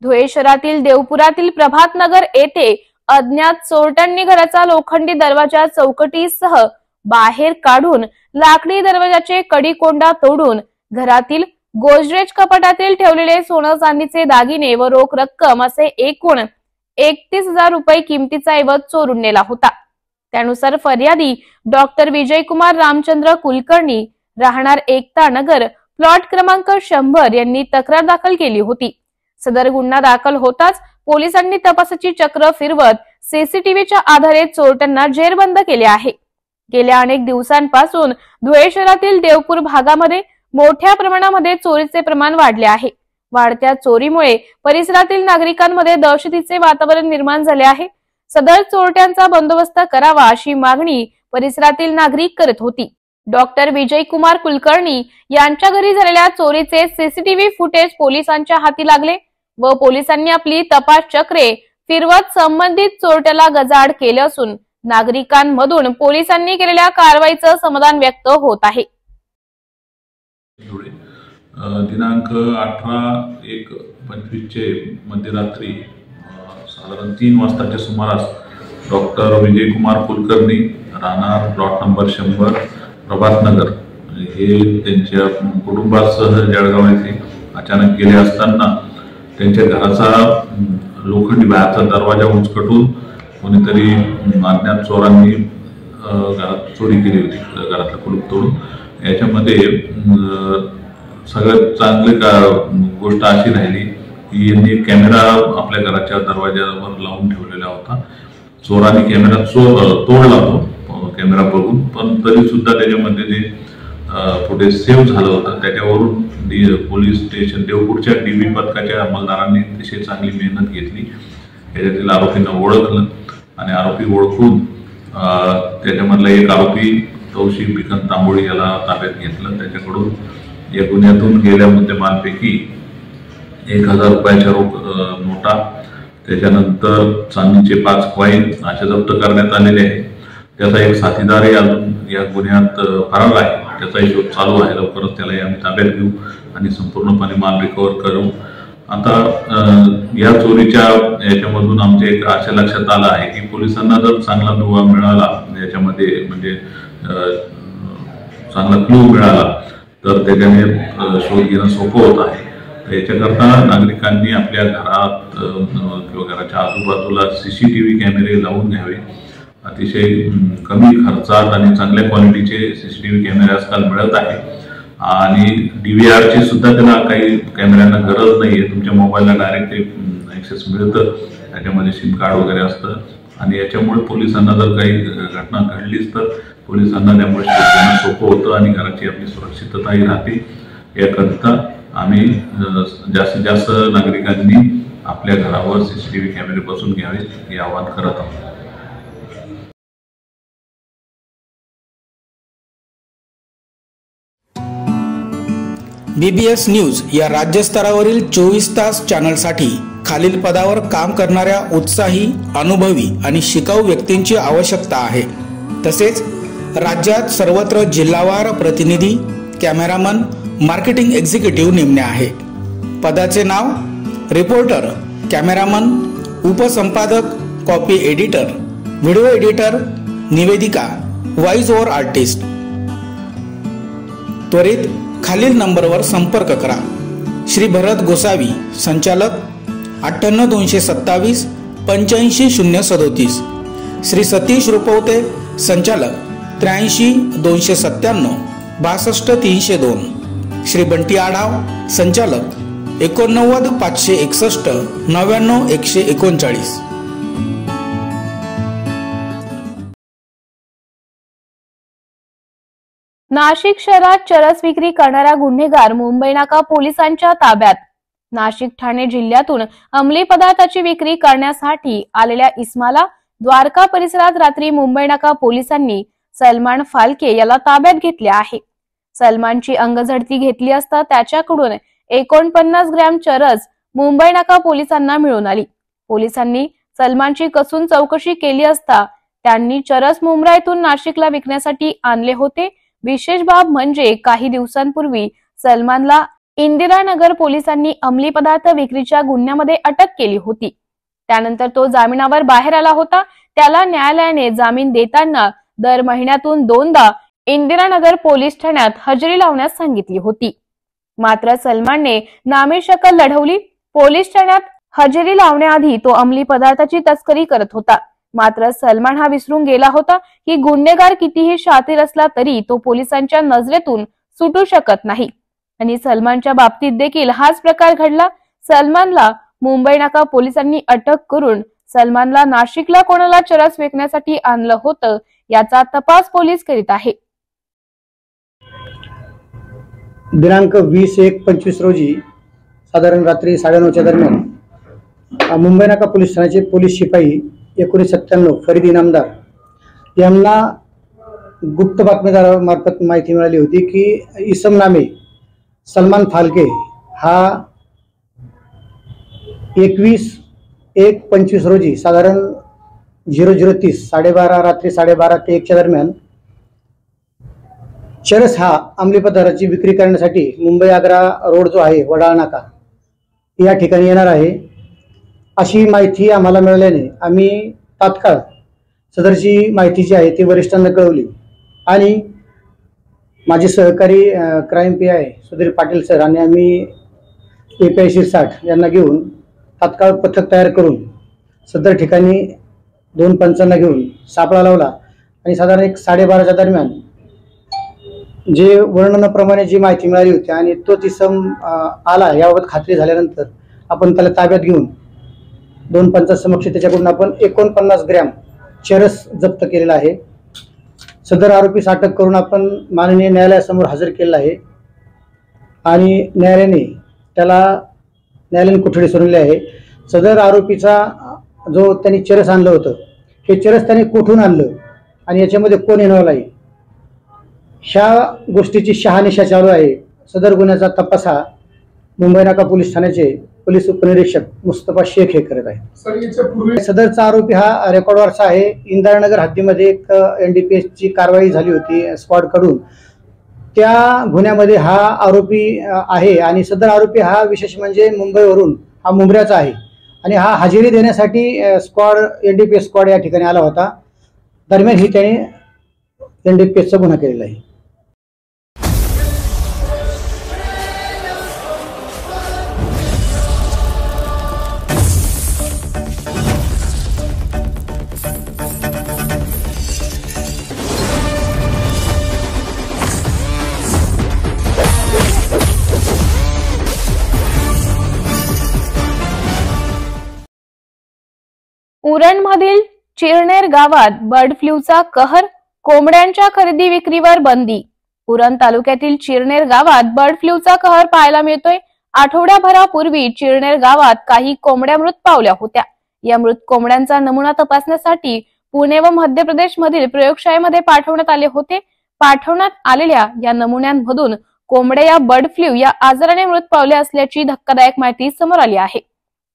धुळे शहरातील देवपुरातील प्रभात नगर येथे अज्ञात चोरट्यांनी घराचा लोखंडी दरवाजा चौकटीसह बाहेर काढून लाकडी दरवाजाचे कडी-कोंडा तोडून घरातील गोदरेज कपाटातील ठेवलेले सोनं चांदीचे दागिने व रोख रक्कम असे एकूण 31,000 रुपये किमतीचा ऐवज चोरून नेला होता. त्यानुसार फर्यादी डॉक्टर विजयकुमार रामचंद्र कुलकर्णी राहणार एकता नगर प्लॉट क्रमांक 100 यांनी तक्रार दाखल केली होती. सदर गुन्हा दाखल होताच पोलिसांनी तपासाची चक्र फिरवत सीसीटीव्हीच्या आधारे चोरट्यांना जेरबंद केले आहे. गेल्या अनेक दिवसांपासून धुळे शहरातील देवपूर भागामध्ये मोठ्या प्रमाणामध्ये चोरीचे प्रमाण वाढले आहे. वाढत्या चोरीमुळे परिसरातील नागरिकांमध्ये दहशतीचे वातावरण निर्माण झाले आहे. सदर चोरट्यांचा बंदोबस्त करावा अशी मागणी परिसरातील नागरिक करत होती. डॉक्टर विजयकुमार कुलकर्णी यांच्या घरी झालेल्या चोरीचे सीसीटीव्ही फुटेज पोलिसांच्या हाती लागले व पोलिसांनी आपली तपास चक्रे फिरवत संबंधित चोरट्याला गजाआड केले असून नागरिकांमधून पोलिसांनी केलेल्या कारवाईचं समाधान व्यक्त होत आहे. दिनांक 18/1/25 चे मध्यरात्री साधारण 3 वाजताच्या सुमारास डॉक्टर विजयकुमार कुलकर्णी राहणार प्लॉट नंबर 100 प्रभात नगर हे त्यांच्या कुटुंबासह जळगाव येथे अचानक गेले असताना त्यांच्या घराचा लोखंडी बाहेरचा दरवाजा उचकटून कोणीतरी अज्ञात चोरांनी घरात चोरी केली होती, घरातलं कुलूप तोडून. याच्यामध्ये सगळ्यात चांगली गोष्ट अशी राहिली की यांनी कॅमेरा आपल्या घराच्या दरवाज्यावर लावून ठेवलेला होता. चोरांनी कॅमेरा तोडला तो कॅमेरा बघून, पण तरी सुद्धा त्याच्यामध्ये जे फुटेज सेव्ह झालं होतं त्याच्यावरून पोलीस स्टेशन देवपूरच्या डीबी पथकाच्या अंमलदारांनी अतिशय चांगली मेहनत घेतली. याच्यातील आरोपींना ओळखलं आणि आरोपी ओळखून त्याच्यामधला एक आरोपी तौशिफ बिकन तांबोळी याला ताब्यात घेतलं. त्याच्याकडून या गुन्ह्यातून गेल्या मुद्देमालपैकी 1,000 रुपयाच्या रोख नोटा, त्याच्यानंतर चांदीचे 5 कॉईन असे जप्त करण्यात आलेले आहे. त्याचा एक साथीदारही अजून या गुन्ह्यात फरार आहे, त्याचाही शोध चालू आहे. लवकरच त्यालाही आम्ही ताब्यात घेऊ आणि संपूर्णपणे माल रिकव्हर करू. आता या चोरीच्या याच्यामधून आमच्या एक अशा लक्षात आलं आहे की पोलिसांना जर चांगला दुवा मिळाला, याच्यामध्ये म्हणजे चांगला क्लू मिळाला तर त्याच्याने शोध घेणं सोपं होत आहे. तर याच्याकरता नागरिकांनी आपल्या घरात किंवा घराच्या आजूबाजूला CCTV कॅमेरे लावून घ्यावे. अतिशय कमी खर्चात आणि चांगल्या क्वालिटीचे CCTV कॅमेरे आजकाल मिळत आहे आणि DVRची सुद्धा त्याला काही कॅमेऱ्यांना गरज नाहीये. तुमच्या मोबाईलला डायरेक्ट ते ॲक्सेस मिळतं, त्याच्यामध्ये SIM कार्ड वगैरे असतं आणि याच्यामुळे पोलिसांना जर काही घटना घडलीच तर पोलिसांना त्यामुळे शोधणं सोपं होतं आणि घराची आपली सुरक्षितताही राहते. याकरिता आम्ही जास्तीत जास्त नागरिकांनी आपल्या घरावर CCTV कॅमेरे बसवून घ्यावे हे आवाहन करत आहोत. BBS न्यूज या राज्यस्तरावरील 24 तास चॅनलसाठी खालील पदावर काम करणाऱ्या उत्साही, अनुभवी आणि शिकाऊ व्यक्तींची आवश्यकता आहे. तसेच राज्यात सर्वत्र जिल्हावार प्रतिनिधी, कॅमेरामन, मार्केटिंग एक्झिक्युटिव्ह नेमणे आहे. पदाचे नाव: रिपोर्टर, कॅमेरामन, उपसंपादक, कॉपी एडिटर, व्हिडिओ एडिटर, निवेदिका, व्हॉइस ओव्हर आर्टिस्ट. त्वरित खालील नंबरवर संपर्क करा. श्री भरत गोसावी, संचालक, 98 227 85 037. श्री सतीश रुपवते, संचालक, 83 297 62 302. श्री बंटी आढाव, संचालक, 89 561 99 139. नाशिक शहरात चरस विक्री करणारा गुन्हेगार मुंबई नाका पोलिसांच्या ताब्यात. नाशिक ठाणे जिल्ह्यातून अंमली पदार्थाची विक्री करण्यासाठी आलेल्या इस्माला द्वारका परिसरात रात्री मुंबई नाका पोलिसांनी सलमान फालके याला ताब्यात घेतले आहे. सलमानची अंगझडती घेतली असता त्याच्याकडून 49 ग्रॅम चरस मुंबई नाका पोलिसांना मिळून आली. पोलिसांनी सलमानची कसून चौकशी केली असता त्यांनी चरस मुंब्रा येथून नाशिकला विकण्यासाठी आणले होते. विशेष बाब म्हणजे काही दिवसांपूर्वी सलमानला इंदिरानगर पोलिसांनी अंमली पदार्थ विक्रीच्या गुन्ह्यामध्ये अटक केली होती. त्यानंतर तो जामिनावर बाहेर आला होता. त्याला न्यायालयाने जामीन देताना दर महिन्यातून 2दा इंदिरानगर पोलीस ठाण्यात हजेरी लावण्यास सांगितली होती. मात्र सलमानने नामेशकल लढवली. पोलीस ठाण्यात हजेरी लावण्याआधी तो अंमली पदार्थाची तस्करी करत होता. मात्र सलमान हा विसरून गेला होता की गुन्हेगार कितीही शातीर असला तरी तो पोलिसांच्या नजरेतून सुटू शकत नाही आणि सलमानच्या बाबतीत देखील हाच प्रकार घडला. सलमानला मुंबई नाका पोलिसांनी अटक करून सलमानला नाशिकला कोणाला चरस विकण्यासाठी आणलं होतं याचा तपास पोलीस करीत आहे. दिनांक 20/1/25 रोजी साधारण रात्री 9:30च्या दरम्यान मुंबई नाका पोलीस ठाण्याचे पोलीस शिपाई 1997 फरीद इनामदार यांना गुप्त बातमीदारामार्फत माहिती मिळाली होती की इसम नामे सलमान फालके हा 21/1/25 रोजी साधारण 00:30 12:30 रात्री 12:30 ते 1च्या दरम्यान चरस हा अंमली पदार्थाची विक्री करण्यासाठी मुंबई आग्रा रोड जो आहे वडाळ नाका या ठिकाणी येणार आहे अशी माहिती आम्हाला मिळाल्याने आम्ही तात्काळ सदरची माहिती जी आहे ती वरिष्ठांना कळवली आणि माझे सहकारी crime PI Sudhir Patil sir आणि आम्ही API शिरसाट यांना घेऊन तात्काळ पथक तयार करून सदर ठिकाणी 2 पंचांना घेऊन सापळा लावला आणि साधारण 12:30च्या दरम्यान जे वर्णनाप्रमाणे जी माहिती मिळाली होती आणि तो इसम आला याबाबत खात्री झाल्यानंतर आपण त्याला ताब्यात घेऊन 2 पंचांसमक्ष त्याच्याकडून आपण 49 ग्रॅम चरस जप्त केलेला आहे. सदर आरोपीस अटक करून आपण माननीय न्यायालयासमोर हजर केलेला आहे आणि न्यायालयाने कोठडी सुनावली आहे. सदर आरोपीचा जो त्यांनी चरस आणलं होतं हे चरस त्यांनी कुठून आणलं आणि याच्यामध्ये कोण इन्व्हॉल्व आहे ह्या गोष्टीची शहानिशा चालू आहे. सदर गुन्ह्याचा तपास हा मुंबई नाका पोलीस ठाण्याचे पोलीस उपनिरीक्षक मुस्तफा शेख हे करत आहेत. सदरचा आरोपी हा रेकॉर्डवरचा आहे. इंदिरानगर हद्दीमध्ये एक NDPS ची कारवाई झाली होती स्क्वॉड कडून. त्या गुन्ह्यामध्ये हा आरोपी आहे आणि सदर आरोपी हा विशेष म्हणजे मुंबईवरून हा मुंब्र्याचा आहे आणि हा हजेरी देण्यासाठी NDPS स्क्वॉड या ठिकाणी आला होता. दरम्यान ही त्याने NDPS चा गुन्हा केलेला आहे. उरणमधील चिरनेर गावात बर्ड फ्लूचा कहर, कोंबड्यांच्या खरेदी विक्रीवर बंदी. उरण तालुक्यातील चिरनेर गावात बर्ड फ्लूचा कहर पाहायला मिळतोय. आठवड्याभरापूर्वी चिरनेर गावात काही कोंबड्या मृत पावल्या होत्या. या मृत कोंबड्यांचा नमुना तपासण्यासाठी पुणे व मध्य प्रदेश मधील प्रयोगशाळेमध्ये पाठवण्यात आले होते. पाठवण्यात आलेल्या या नमुन्यांमधून कोंबड्या या बर्ड फ्लू या आजाराने मृत पावल्या असल्याची धक्कादायक माहिती समोर आली आहे.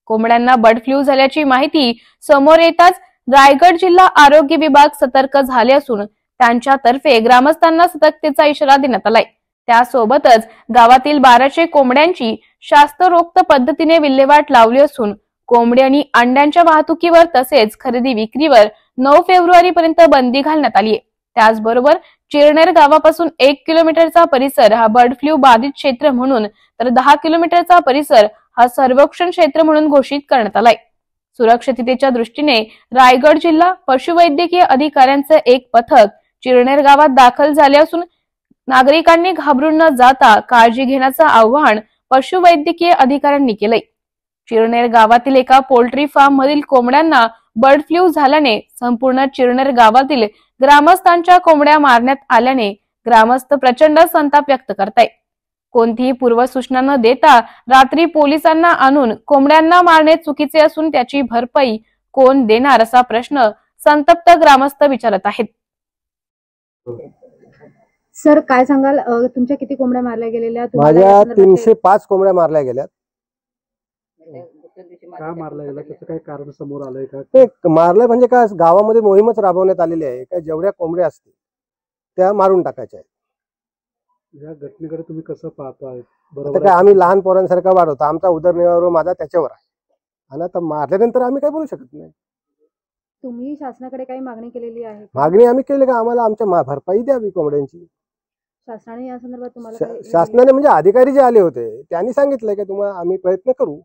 कोंबड्यांना बर्ड फ्लू झाल्याची माहिती समोर येताच रायगड जिल्हा आरोग्य विभाग सतर्क झाले असून त्यांच्यातर्फे ग्रामस्थांना सतर्कतेचा इशारा देण्यात आलाय. त्यासोबतच गावातील 1200 कोंबड्यांची शास्त्रोक्त पद्धतीने विल्हेवाट लावली असून कोंबडी आणि अंड्यांच्या वाहतुकीवर तसेच खरेदी विक्रीवर 9 फेब्रुवारी पर्यंत बंदी घालण्यात आली आहे. त्याचबरोबर चिरनेर गावापासून 1 किलोमीटरचा परिसर हा बर्ड फ्लू बाधित क्षेत्र म्हणून तर 10 किलोमीटरचा परिसर हा सर्वेक्षण क्षेत्र म्हणून घोषित करण्यात आलाय. सुरक्षिततेच्या दृष्टीने रायगड जिल्हा पशुवैद्यकीय अधिकाऱ्यांचे एक पथक चिरनेर गावात दाखल झाले असून नागरिकांनी घाबरून न जाता काळजी घेण्याचं आवाहन पशुवैद्यकीय अधिकाऱ्यांनी केलंय. चिरनेर गावातील एका पोल्ट्री फार्म मधील कोंबड्यांना बर्ड फ्लू झाल्याने संपूर्ण चिरनेर गावातील ग्रामस्थांच्या कोंबड्या मारण्यात आल्याने ग्रामस्थ प्रचंड संताप व्यक्त करतायत. कोणतीही पूर्वसूचना न देता रात्री पोलिसांना आणून कोंबड्यांना मारणे चुकीचे असून त्याची भरपाई कोण देणार असा प्रश्न संतप्त ग्रामस्थ विचारत आहेत. सर काय सांगाल, तुमच्या किती कोंबड्या मारल्या गेलेल्या? माझ्या 305 कोंबड्या मारल्या गेल्यात. का मारल्या गेल्या, त्याचं काही कारण समोर आलंय का? ते मारलं म्हणजे काय, गावामध्ये मोहीमच राबवण्यात आलेली आहे का जेवढ्या कोंबड्या असतील त्या मारून टाकायच्या आहेत. या घटनेकडे तुम्ही कसं पाहताय? बरोबर काय, आम्ही लहान पोरांसारखा वाढवतो, आमचा उदरनिर्वाह माझा त्याच्यावर आहे आणि आता मारल्यानंतर आम्ही काही बोलू शकत नाही. तुम्ही शासनाकडे काही मागणी केलेली आहे? मागणी आम्ही केली का आम्हाला आमच्या भरपाई द्यावी कोंबड्यांची. शासनाने या संदर्भात तुम्हाला शासनाने म्हणजे अधिकारी जे आले होते त्यांनी सांगितलंय की तुम्हाला आम्ही प्रयत्न करू.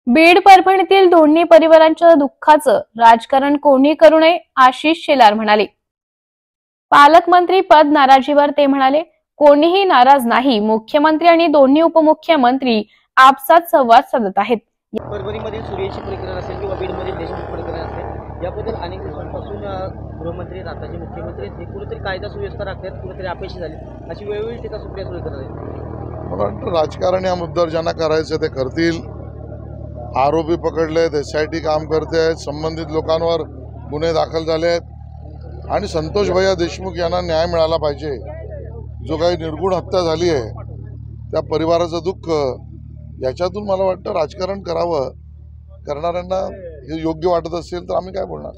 बीड परभणीतील दोन्ही परिवारांच्या दुःखाचं राजकारण कोणी करू नये, आशिष शेलार म्हणाले. पालकमंत्री पद नाराजीवर ते म्हणाले, कोणीही नाराज नाही. मुख्यमंत्री आणि दोन्ही उपमुख्यमंत्री आपसात संवाद साधत आहेत. परभणीमधील सूर्यवंशी प्रकरण असेल किंवा बीडमधील देशमुख प्रकरण असेल, याबद्दल अनेक दिवसांपासून गृहमंत्री राष्ट्राचे मुख्यमंत्री हे कुठेतरी कायदा सुव्यवस्था राखतात, कुठेतरी अपयशी झाले, अशी वेळोवेळी टीका सुप्रिया सुळे करत आहेत. मला वाटतं राजकारण या मुद्द्यावर ज्यांना करायचं ते करतील. आरोपी पकडलेत, SIT काम करते आहेत, संबंधित लोकांवर गुन्हे दाखल झाले आहेत आणि संतोष भैया देशमुख यांना न्याय मिळाला पाहिजे. जो काही निर्गुण हत्या झाली आहे त्या परिवाराचं दुःख, याच्यातून मला वाटतं राजकारण करावं. करणाऱ्यांना हे योग्य वाटत असेल तर आम्ही काय बोलणार.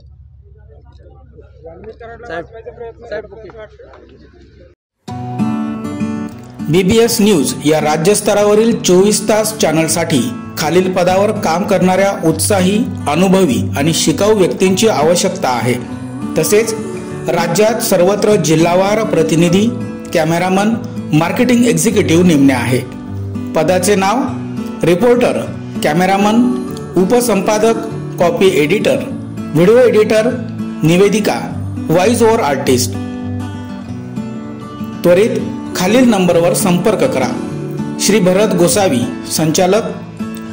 BBS न्यूज या राज्यस्तरावरील 24 तास चॅनलसाठी खालील पदावर काम करणाऱ्या उत्साही, अनुभवी आणि शिकाऊ व्यक्तींची आवश्यकता आहे. तसेच राज्यात सर्वत्र जिल्हावार प्रतिनिधी, कॅमेरामन, मार्केटिंग एक्झिक्युटिव्ह नेमणे आहे. पदाचे नाव: रिपोर्टर, कॅमेरामन, उपसंपादक, कॉपी एडिटर, व्हिडिओ एडिटर, निवेदिका, व्हॉइस ओव्हर आर्टिस्ट. त्वरित खालील नंबरवर संपर्क करा. श्री भरत गोसावी, संचालक,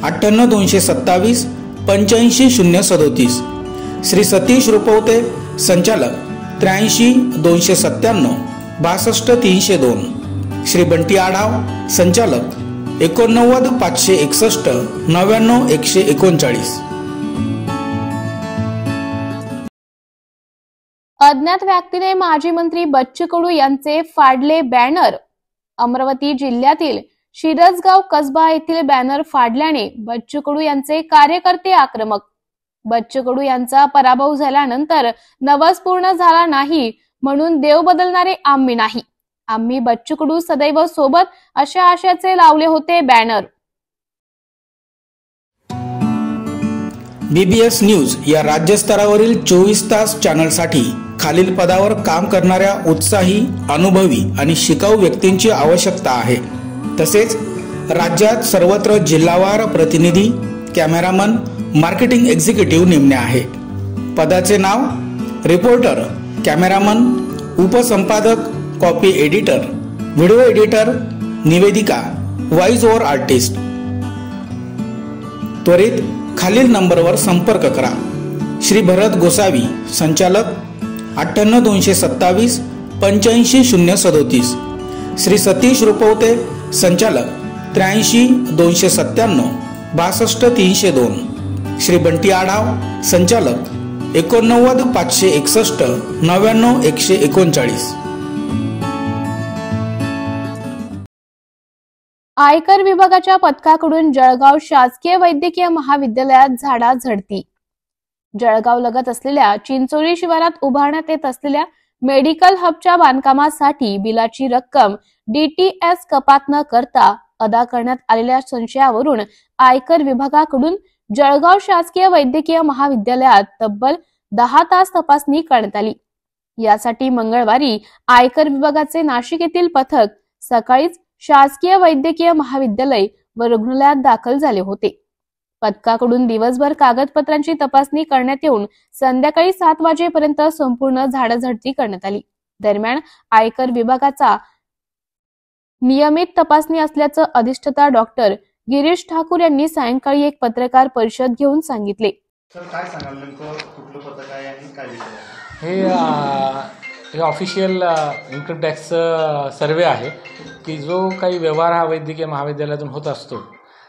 98 227 85 037. श्री सतीश रुपवते संचालक 83 297 62 302, श्री बंटी आढाव संचालक 89 561 99 139. अज्ञात व्यक्तीने माजी मंत्री बच्चू कडू यांचे फाडले बॅनर. अमरावती जिल्ह्यातील शिरसगाव कसबा येथील बॅनर फाडल्याने बच्चू कडू यांचे कार्यकर्ते आक्रमक. बच्चू कडू यांचा पराभव झाल्यानंतर नवस पूर्ण झाला नाही म्हणून देव बदलणारे आम्ही नाही, आम्ही बच्चू कडू सदैव सोबत अशा आशयाचे लावले होते बॅनर. BBS न्यूज या राज्यस्तरावरील 24 तास चॅनलसाठी खालील पदावर काम करणाऱ्या उत्साही, अनुभवी आणि शिकाऊ व्यक्तींची आवश्यकता आहे. तसेच राज्यात सर्वत्र जिल्हावार प्रतिनिधी, कॅमेरामन, मार्केटिंग एक्झिक्युटिव्ह नेमणे आहे. पदाचे नाव: रिपोर्टर, कॅमेरामन, उपसंपादक, कॉपी एडिटर, व्हिडिओ एडिटर, निवेदिका, व्हॉइस ओव्हर आर्टिस्ट. त्वरित खालील नंबरवर संपर्क करा. श्री भरत गोसावी संचालक 98 227 85 037, श्री सतीश रुपवते संचालक 83 297 62 302, श्री बंटी आढाव संचालक 89 561 99 139. आयकर विभागाच्या पथकाकडून जळगाव शासकीय वैद्यकीय महाविद्यालयात झाडाझडती. जळगाव लगत असलेल्या चिंचोली शिवारात उभारण्यात येत असलेल्या मेडिकल हबच्या बांधकामासाठी बिलाची रक्कम DTS कपात न करता अदा करण्यात आलेल्या संशयावरून आयकर विभागाकडून जळगाव शासकीय वैद्यकीय महाविद्यालयात तब्बल 10 तास तपासणी करण्यात आली. यासाठी मंगळवारी आयकर विभागाचे नाशिक येथील पथक सकाळीच शासकीय वैद्यकीय महाविद्यालय व रुग्णालयात दाखल झाले होते. पथकाकडून दिवसभर कागदपत्रांची तपासणी करण्यात येऊन संध्याकाळी 7 वाजेपर्यंत संपूर्ण झाडाझडती करण्यात आली. दरम्यान आयकर विभागाचा नियमित तपासणी असल्याचं अधिष्ठाता डॉक्टर गिरीश ठाकूर यांनी सायंकाळी एक पत्रकार परिषद घेऊन सांगितले. सर, काय सांगाल नेमकं कुठलं पथक आहे आणि काय विषय आहे? हे ऑफिशियल इन्कम टॅक्स सर्वे आहे की जो काही व्यवहार हा वैद्यकीय महाविद्यालयातून होत असतो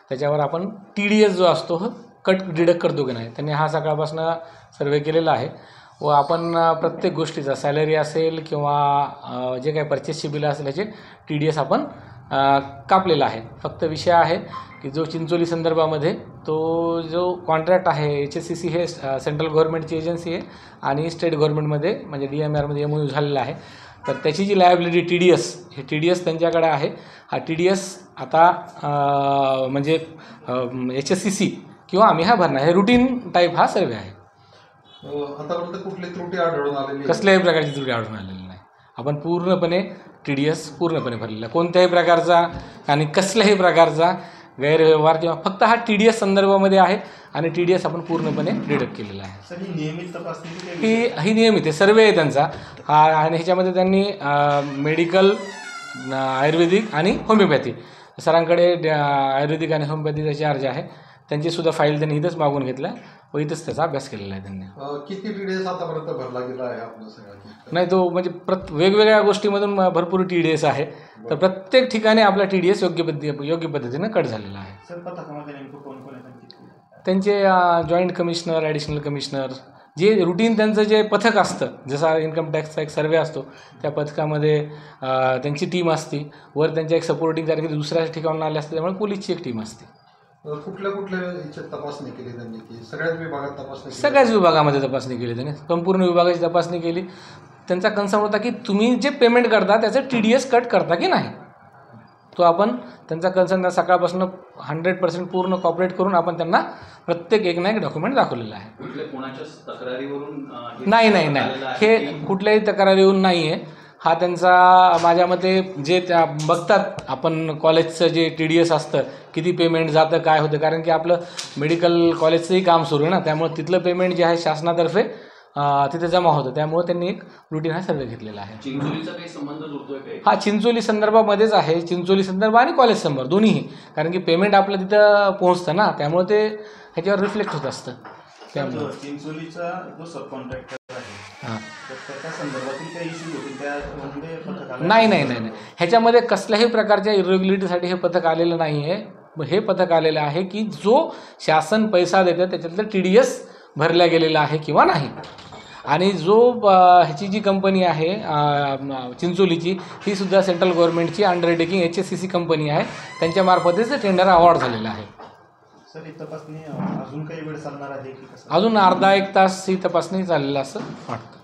त्याच्यावर आपण TDS जो असतो कट डिडक्ट करतो की नाही, त्यांनी हा सकाळपासून सर्वे केलेला आहे व आपण प्रत्येक गोष्टीचा सॅलरी असेल किंवा जे काही परचेसची बिलं असेल याचे TDS आपण कापलेला आहे. फक्त विषय आहे की जो चिंचोली संदर्भामध्ये तो जो कॉन्ट्रॅक्ट आहे HSCC हे सेंट्रल गव्हर्नमेंटची एजन्सी आहे आणि स्टेट गव्हर्नमेंटमध्ये म्हणजे DMRमध्ये MOU झालेला आहे. तर त्याची जी लायबिलिटी TDS हे TDS त्यांच्याकडे आहे. हा TDS आता म्हणजे HSCC किंवा आम्ही हा भरणार हे रुटीन टाईप हा सर्वे आहे. आतापर्यंत कुठली त्रुटी आढळून आलेली? कसल्याही प्रकारची त्रुटी आढळून आलेली नाही. आपण पूर्णपणे TDS पूर्णपणे भरलेला, कोणत्याही प्रकारचा आणि कसल्याही प्रकारचा गैरव्यवहार किंवा फक्त हा TDS संदर्भामध्ये आहे आणि TDS आपण पूर्णपणे डिडक्ट केलेला आहे. सर, ही नियमित तपासणी ही नियमित आहे, सर्वे आहे त्यांचा हा. आणि ह्याच्यामध्ये त्यांनी मेडिकल, आयुर्वेदिक आणि होमिओपॅथी सरांकडे आयुर्वेदिक आणि होमिओपॅथीचा चार्ज आहे. त्यांचीसुद्धा फाईल त्यांनी इथंच मागून घेतला व इथंच त्याचा अभ्यास केलेला आहे त्यांनी. किती TDS आतापर्यंत भरला गेला आहे आपलं सगळं? नाही, तो म्हणजे वेगवेगळ्या गोष्टीमधून भरपूर TDS आहे. तर प्रत्येक ठिकाणी आपला TDS योग्य पद्धतीनं कट झालेला आहे. सर, पथकामध्ये नेमकं कोण कोण आहे? त्यांचे जॉईंट कमिशनर, ॲडिशनल कमिशनर, जे रुटीन त्यांचं जे पथक असतं, जसा इन्कम टॅक्सचा एक सर्वे असतो त्या पथकामध्ये त्यांची टीम असते. वर त्यांच्या एक सपोर्टिंग तारखेला दुसऱ्या ठिकाणून आले असते, त्यामुळे पोलीसची एक टीम असते. कुठल्या तपासणी केली त्यांनी? सगळ्याच विभागात तपासणी? सगळ्याच विभागामध्ये तपासणी केली त्यांनी, संपूर्ण विभागाची तपासणी केली. त्यांचा कन्सर्न होता की तुम्ही जे पेमेंट करता त्याचं TDS कट करता की नाही. तो आपण त्यांचा कन्सर्न सकाळपासून 100% पूर्ण कॉपरेट करून आपण त्यांना प्रत्येक एक ना एक डॉक्युमेंट दाखवलेलं आहे. कोणाच्या तक्रारीवरून? नाही, हे कुठल्याही तक्रारीवरून नाही आहे. हा त्यांचा माझ्या मते जे त्या बघतात आपण कॉलेजचं जे TDS असतं किती पेमेंट जातं काय होतं, कारण की आपलं मेडिकल कॉलेजचंही काम सुरू आहे ना, त्यामुळे तिथलं पेमेंट जे आहे शासनातर्फे तिथे जमा होतं. त्यामुळे त्यांनी एक रुटीन हा सर्वे घेतलेला आहे. चिंचोलीचा काही संबंध जोडतोय काय? हा चिंचोली संदर्भामध्येच आहे, चिंचोली संदर्भ आणि कॉलेज संदर्भ दोन्हीही, कारण की पेमेंट आपलं तिथं पोहोचतं ना, त्यामुळे ते ह्याच्यावर रिफ्लेक्ट होत असतं. त्यामुळे चिंचोलीचा जो सब कॉन्ट्रॅक्टर आहे तर त्याच्या संदर्भातील काही इश्यू होतील त्यामध्ये पथक आलं? नाही. ह्याच्यामध्ये कसल्याही प्रकारच्या इरेग्युलरिटीसाठी हे पथक आलेलं नाही आहे. हे पथक आलेलं आहे की जो शासन पैसा देतं त्याच्यातलं TDS भरल्या गेलेला आहे किंवा नाही. आणि जो ह्याची जी कंपनी आहे चिंचोलीची ही सुद्धा सेंट्रल गव्हर्नमेंटची अंडरटेकिंग HSCC कंपनी आहे. त्यांच्यामार्फतच टेंडर अवॉर्ड झालेला आहे. सर ही तपासणी अजून काही वेळ चालणार आहे की कसं? अजून अर्धा एक तास ही तपासणी चाललेलं असं वाटतं.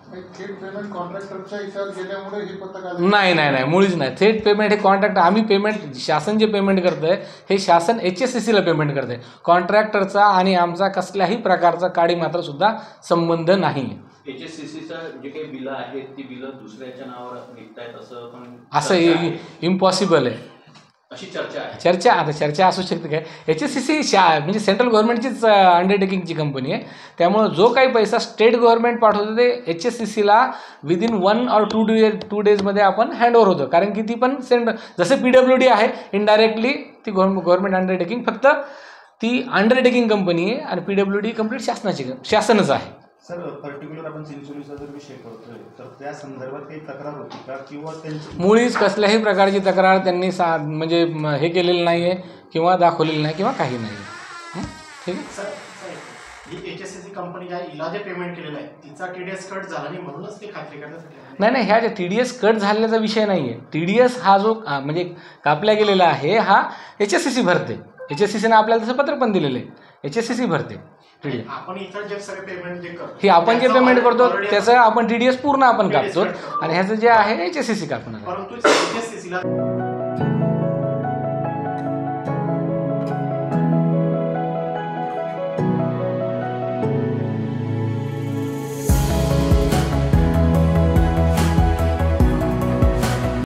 नाही मुळीच नाही. थेट पेमेंट हे कॉन्ट्रॅक्ट आम्ही पेमेंट शासन जे पेमेंट करतं आहे हे शासन HSCCला पेमेंट करतं आहे. कॉन्ट्रॅक्टरचा आणि आमचा कसल्याही प्रकारचा काडी मात्र सुद्धा संबंध नाही. HSCCचं जे काही बिलं आहेत ती बिलं दुसऱ्याच्या नावावर निघतायत असं इम्पॉसिबल आहे. अशी चर्चा आहे. चर्चा असू शकते काय. HSCC म्हणजे सेंट्रल गव्हर्नमेंटचीच अंडरटेकिंगची कंपनी आहे. त्यामुळं जो काही पैसा स्टेट गव्हर्नमेंट पाठवतं ते HSCCला विदिन 1 or 2 डेजमध्ये आपण हँडओव्हर होतं. कारण की ती पण जसे PWD आहे इनडायरेक्टली ती गव्हर्नमेंट अंडरटेकिंग, फक्त ती अंडरटेकिंग कंपनी आहे आणि PWD कम्प्लीट शासनच आहे. सर पर्टिक्युलर आपण चिंचोलीचा जर विषय करतोय तर त्या संदर्भात काही तक्रार होती का किंवा त्यांची? मुळीच कसल्याही प्रकारची तक्रार त्यांनी म्हणजे हे केलेलं नाही आहे किंवा दाखवलेलं नाही किंवा काही नाही. ठीक आहे. ही HSCC कंपनी ज्या इलाजे पेमेंट केलेलं आहे तिचा TDS कट झाला नाही म्हणूनच ते खात्री करण्यासाठी नाही ह्या ज्या TDS कट झालेला विषय नाही आहे. TDS हा जो म्हणजे कापला गेलेला आहे हा HSCC भरते. HSCCनं आपल्याला तसं पत्र पण दिलेलं आहे. HSCC भरते. आपण इतर जे सगळे पेमेंट जे करतो हे आपण जे पेमेंट करतो त्याचं आपण TDS पूर्ण आपण कापतो आणि ह्याचं जे आहे HSCC कापणार. परंतु HSCCला